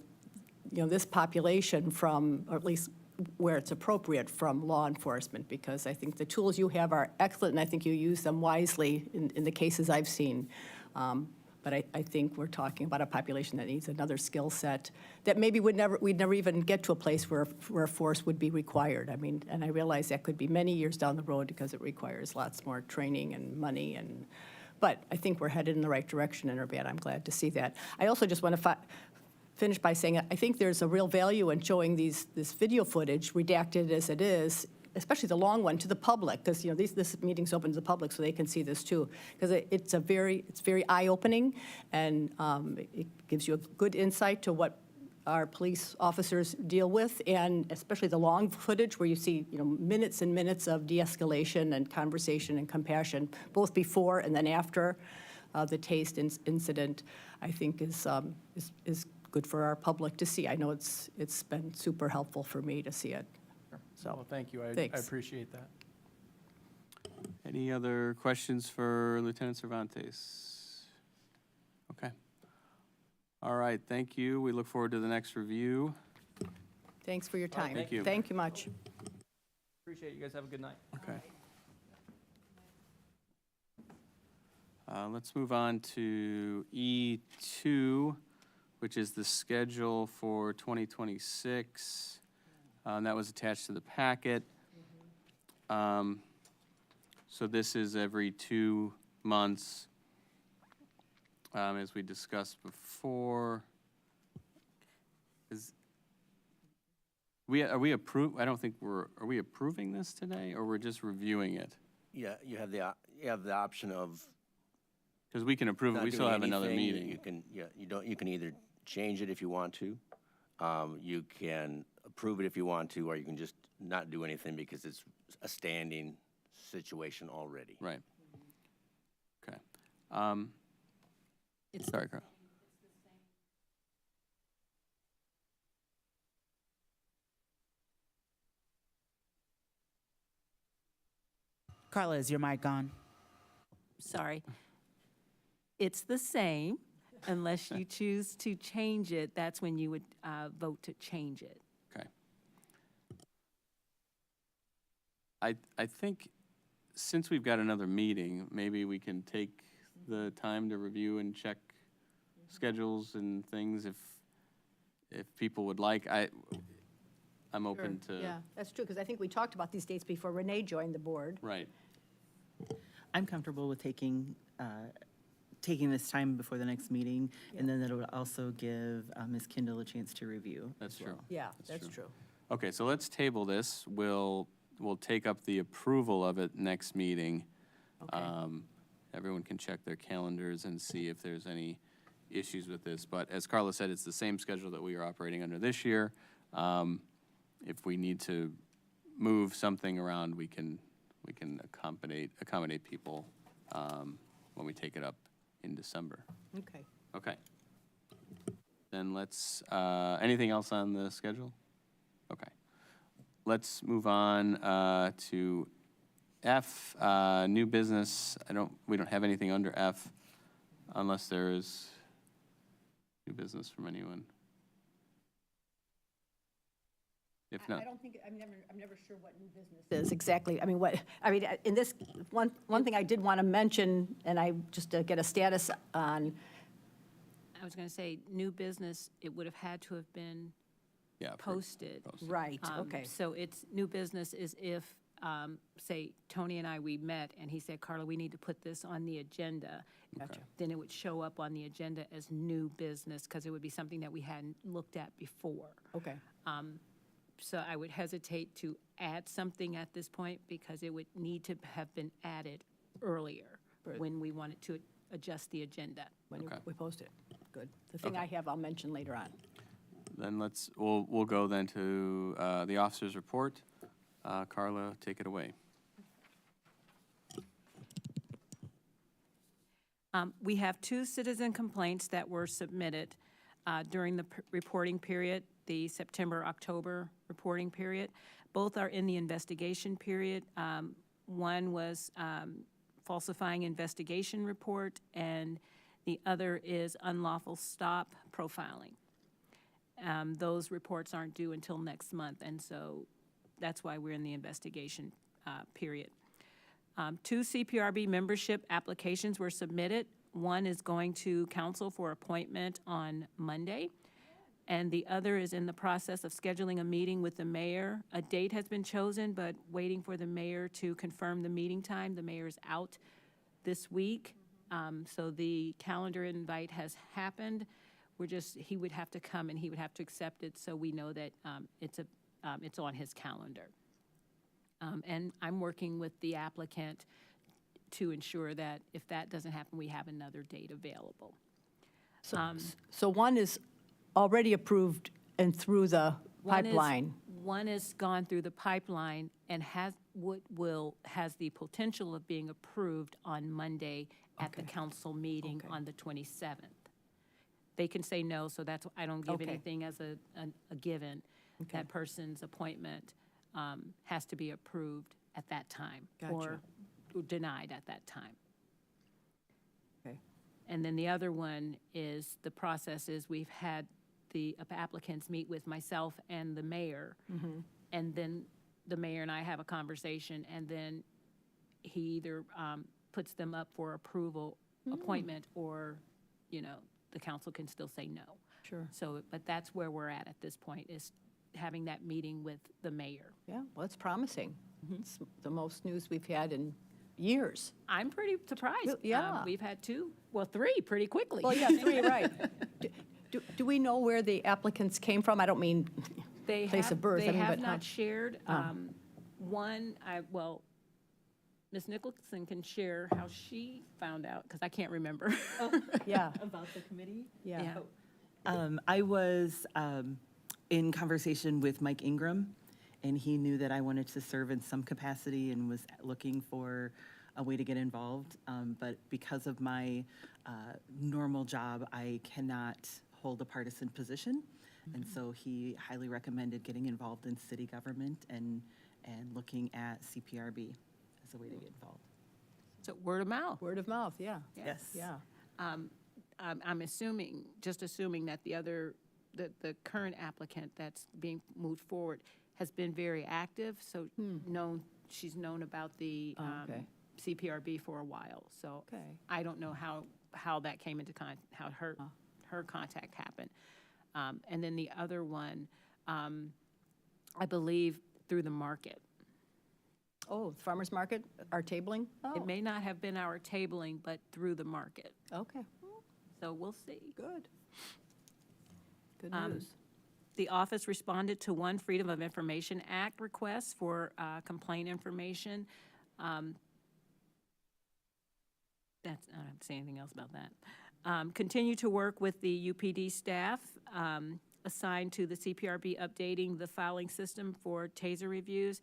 this population from, or at least where it's appropriate, from law enforcement, because I think the tools you have are excellent, and I think you use them wisely in the cases I've seen. But I think we're talking about a population that needs another skill set that maybe we'd never even get to a place where force would be required. I mean, and I realize that could be many years down the road because it requires lots more training and money but I think we're headed in the right direction in Urbana. I'm glad to see that. I also just want to finish by saying I think there's a real value in showing this video footage, redacted as it is, especially the long one, to the public, because, you know, this meeting's open to the public so they can see this too, because it's very eye-opening, and it gives you a good insight to what our police officers deal with, and especially the long footage where you see, you know, minutes and minutes of de-escalation and conversation and compassion, both before and then after the TASTE incident, I think is good for our public to see. I know it's been super helpful for me to see it. So, Well, thank you. I thanks. appreciate that. any other questions for Lieutenant Cervantes? Okay. All right, thank you. We look forward to the next review. Thanks for your time. thank you. Thank you much. Appreciate it. You guys have a good night. Okay. Let's move on to E2, which is the schedule for 2026. That was attached to the packet. So this is every 2 months, as we discussed before. Are we I don't think are we approving this today, or we're just reviewing it? Yeah, you have the option of Because we can approve it, not we still doing have another anything. meeting. You can, you can either change it if you want to. You can approve it if you want to, or you can just not do anything because it's a standing situation already. Right. Okay. Sorry, Carl. Carla, is your mic on? Sorry. It's the same unless you choose to change it. That's when you would vote to change it. Okay. I think since we've got another meeting, maybe we can take the time to review and check schedules and things if people would like. I'm open to. Yeah, that's true, because I think we talked about these dates before Renee joined the board. Right. I'm comfortable with taking this time before the next meeting, and then that would also give Ms. Kindle a chance to review. That's as true. well. Yeah, that's true. Okay, so let's table this. We'll take up the approval of it next meeting. Everyone can check their calendars and see if there's any issues with this. But as Carla said, it's the same schedule that we are operating under this year. If we need to move something around, we can accommodate people when we take it up in December. Okay. Okay. Then let's, anything else on the schedule? Okay. Let's move on to F, new business. We don't have anything under F unless there's new business from anyone. If not, I don't think, I'm never sure what new business is exactly. In this, one thing I did want to mention, and just to get a status on, I was going to say, new business, it would have had to have been yeah. posted. right, okay. So it's, new business is if, say, Tony and we met, and he said, Carla, we need to put this on the agenda. Gotcha. Then it would show up on the agenda as new business, because it would be something that we hadn't looked at before. Okay, So I would hesitate to add something at this point, because it would need to have been added earlier when we wanted to adjust the agenda. when Okay. we post it. Good. The thing Okay. I have, I'll mention later on. Then we'll go then to the officer's report. Carla, take it away. We have 2 citizen complaints that were submitted during the reporting period, the September-October reporting period. Both are in the investigation period. One was falsifying investigation report, and the other is unlawful stop profiling. Those reports aren't due until next month, and so that's why we're in the investigation period. 2 CPRB membership applications were submitted. One is going to council for appointment on Monday, and the other is in the process of scheduling a meeting with the mayor. A date has been chosen, but waiting for the mayor to confirm the meeting time. The mayor is out this week, so the calendar invite has happened. He would have to come and he would have to accept it, so we know that it's on his calendar. And I'm working with the applicant to ensure that if that doesn't happen, we have another date available. So one is already approved and through the pipeline. One is gone through the pipeline and has the potential of being approved on Monday at the council meeting Okay. on the 27th. They can say no, so that's, I don't give Okay. anything as a given. Okay. That person's appointment has to be approved at that time. Gotcha. Or denied at that time. Okay. And then the other one is, the process is we've had the applicants meet with myself and the mayor. And then the mayor and I have a conversation, and then he either puts them up for approval, appointment, or, the council can still say no. Sure. So, but that's where we're at this point, is having that meeting with the mayor. Yeah, well, it's promising. It's the most news we've had in years. I'm pretty surprised. Well, yeah. We've had 3 pretty quickly. Well, yeah, 3, right. Do we know where the applicants came from? I don't mean They place have, of birth. they I mean, have but how- not shared. One, well, Ms. Nicholson can share how she found out, because I can't remember. Yeah, About the committee? yeah. I was in conversation with Mike Ingram, and he knew that I wanted to serve in some capacity and was looking for a way to get involved. But because of my normal job, I cannot hold a partisan position. And so he highly recommended getting involved in city government and looking at CPRB as a way to get involved. So word of mouth. Word of mouth, yeah. Yes. Yeah. I'm assuming, just assuming that the current applicant that's being moved forward has been very active, so she's known about the okay. CPRB for a while. So Okay. I don't know how that came into how her contact happened. And then the other one, I believe through the market. Oh, the farmer's market, our tabling? Oh, It may not have been our tabling, but through the market. okay, So we'll see. good. Good Um, news. The office responded to one Freedom of Information Act request for complaint information. That's, I don't say anything else about that. Continue to work with the UPD staff assigned to the CPRB updating the filing system for TASER reviews.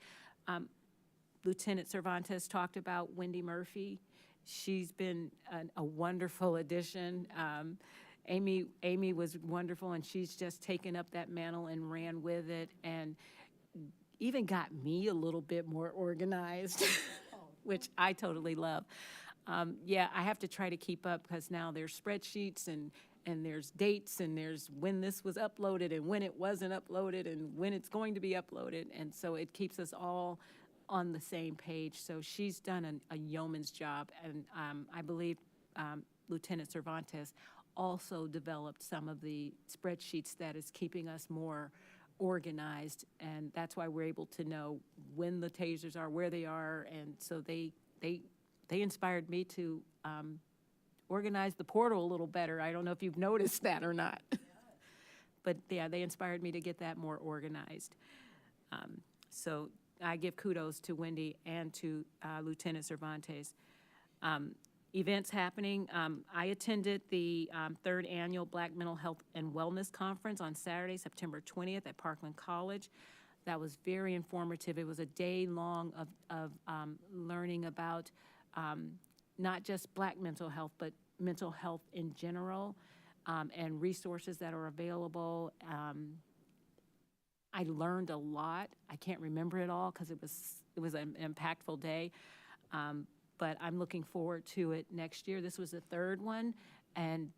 Lieutenant Cervantes talked about Wendy Murphy. She's been a wonderful addition. Amy was wonderful, and she's just taken up that mantle and ran with it, and even got me a little bit more organized, which I totally love. Yeah, I have to try to keep up because now there's spreadsheets and there's dates and there's when this was uploaded and when it wasn't uploaded and when it's going to be uploaded, and so it keeps us all on the same page. So she's done a yeoman's job, and I believe Lieutenant Cervantes also developed some of the spreadsheets that is keeping us more organized, and that's why we're able to know when the tasers are, where they are, and so they inspired me to organize the portal a little better. I don't know if you've noticed that or not. But yeah, they inspired me to get that more organized. So I give kudos to Wendy and to Lieutenant Cervantes. Events happening. I attended the third annual Black Mental Health and Wellness Conference on Saturday, September 20th at Parkland College. That was very informative. It was a day long of learning about not just Black mental health, but mental health in general, and resources that are available. I learned a lot. I can't remember it all because it was an impactful day. But I'm looking forward to it next year. This was the third one, and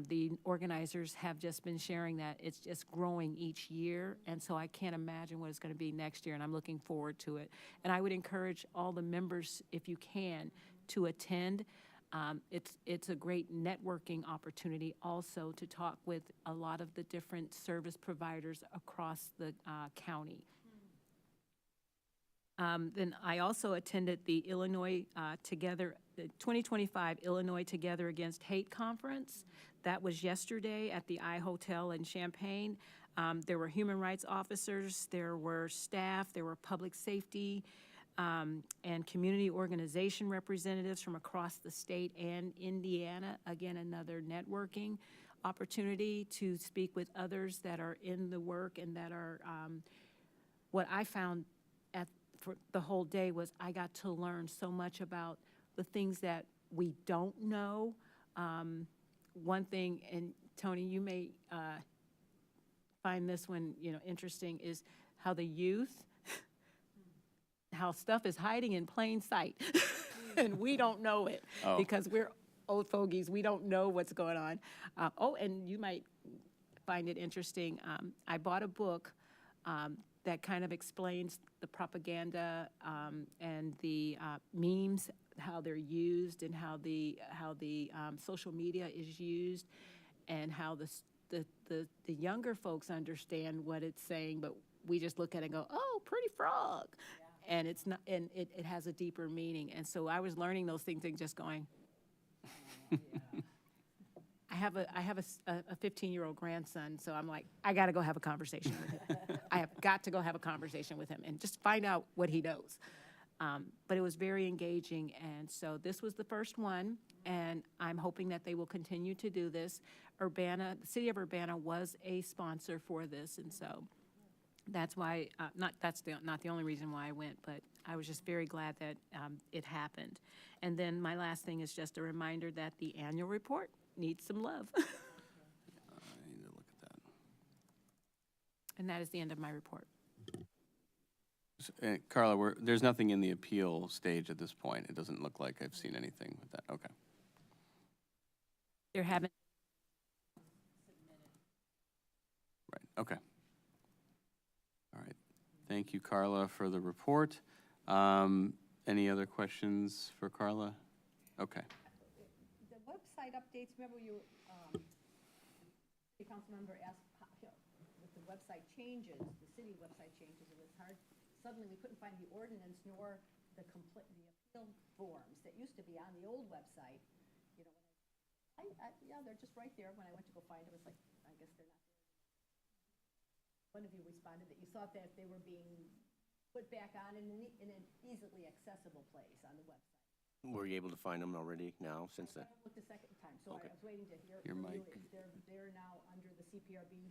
the organizers have just been sharing that it's just growing each year, and so I can't imagine what it's going to be next year, and I'm looking forward to it. And I would encourage all the members, if you can, to attend. It's a great networking opportunity also to talk with a lot of the different service providers across the county. Then I also attended the Illinois the 2025 Illinois Together Against Hate Conference. That was yesterday at the I-Hotel in Champaign. There were human rights officers, there were staff, there were public safety and community organization representatives from across the state and Indiana. Again, another networking opportunity to speak with others that are in the work and that are, what I found for the whole day was I got to learn so much about the things that we don't know. One thing, and Tony, you may find this one, interesting, is how the youth, how stuff is hiding in plain sight, and we don't know it because we're old fogies. We don't know what's going on. And you might find it interesting. I bought a book that kind of explains the propaganda and the memes, how they're used, and how the social media is used, and how the younger folks understand what it's saying, but we just look at it and go, "Oh, pretty frog," and it's not, and it has a deeper meaning. And so I was learning those things and just going, I have a 15-year-old grandson, so I'm like, I got to go have a conversation with him. I have got to go have a conversation with him and just find out what he knows. But it was very engaging, and so this was the first one, and I'm hoping that they will continue to do this. Urbana, the city of Urbana was a sponsor for this, and so that's why, not the only reason why I went, but I was just very glad that it happened. And then my last thing is just a reminder that the annual report needs some love. I need to look at that. And that is the end of my report. Carla, there's nothing in the appeal stage at this point. It doesn't look like I've seen anything with that. Okay. There haven't, Right, okay. All right. Thank you, Carla, for the report. Any other questions for Carla? Okay. The website updates, remember you, the council member asked, with the website changes, the city website changes, it was hard. Suddenly, we couldn't find the ordinance nor the appeal forms that used to be on the old website. You know, yeah, they're just right there. When I went to go find it, it was like, I guess they're not there. One of you responded that you thought that they were being put back on in an easily accessible place on the website. Were you able to find them already now, since then? I looked the second time, so Okay. I was waiting to hear Your from you mic. if they're now under the CPRB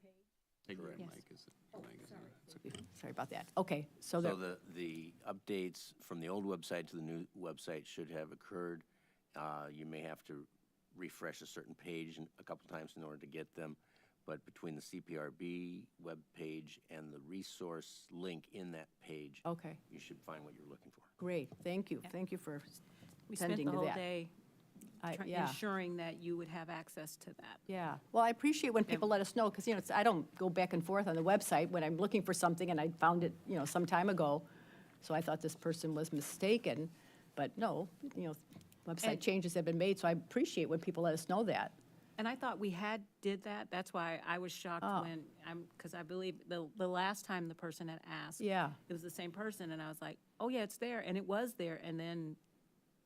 page. Take your Yes. mic, is it? your mic is on. It's okay. Sorry about that. Okay, so So the updates from the old website to the new website should have occurred. You may have to refresh a certain page a couple times in order to get them. But between the CPRB webpage and the resource link in that page, okay, you should find what you're looking for. great, thank you. Yeah. Thank you for we spent tending the to whole that. day Yeah. ensuring that you would have access to that. Yeah, well, I appreciate when people let us know, because, you know, I don't go back and forth on the website when I'm looking for something and I found it, you know, some time ago. So I thought this person was mistaken, but no, you know, website And- changes have been made, so I appreciate when people let us know that. And I thought we did that. That's why I was shocked Oh. when, because I believe the last time the person had asked. Yeah. It was the same person, and I was like, oh, yeah, it's there, and it was there, and then.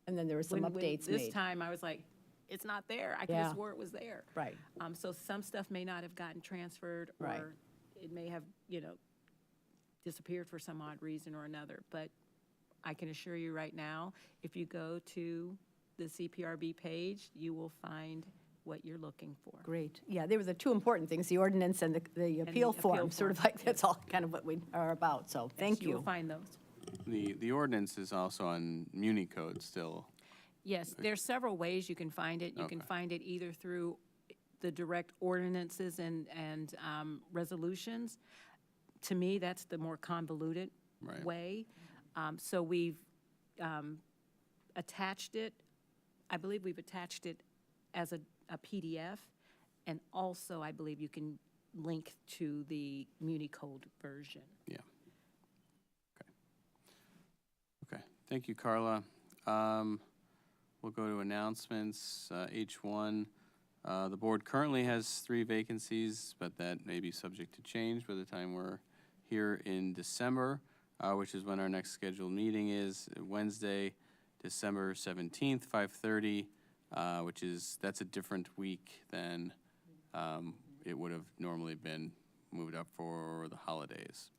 And then there were some when updates This made. time, I was like, it's not there. I could Yeah. have swore it was there. Right. So some stuff may not have gotten transferred, Right. or it may have, disappeared for some odd reason or another. But I can assure you right now, if you go to the CPRB page, you will find what you're looking for. Great, yeah, they were the two important things, the ordinance and the appeal appeal form, sort of form, like, that's all kind of what we are about, so thank You will you. find those. The ordinance is also on Muni Code still. Yes, there's several ways you can find it. You can Okay. find it either through the direct ordinances and resolutions. To me, that's the more convoluted Right. way. So we've attached it, I believe we've attached it as a PDF, and also I believe you can link to the Muni Code version. Yeah. Okay, thank you, Carla. We'll go to announcements. H1, the board currently has 3 vacancies, but that may be subject to change by the time we're here in December, which is when our next scheduled meeting is, Wednesday, December 17th, 5:30, that's a different week than it would have normally been moved up for the holidays.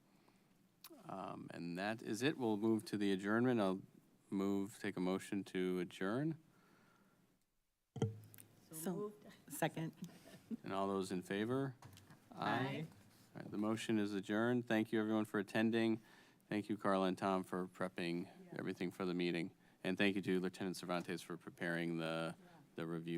And that is it. We'll move to the adjournment. I'll take a motion to adjourn. So, second. And all those in favor? Aye. All right, the motion is adjourned. Thank you, everyone, for attending. Thank you, Carla and Tom, for prepping everything for the meeting. And thank you to Lieutenant Cervantes for preparing the review.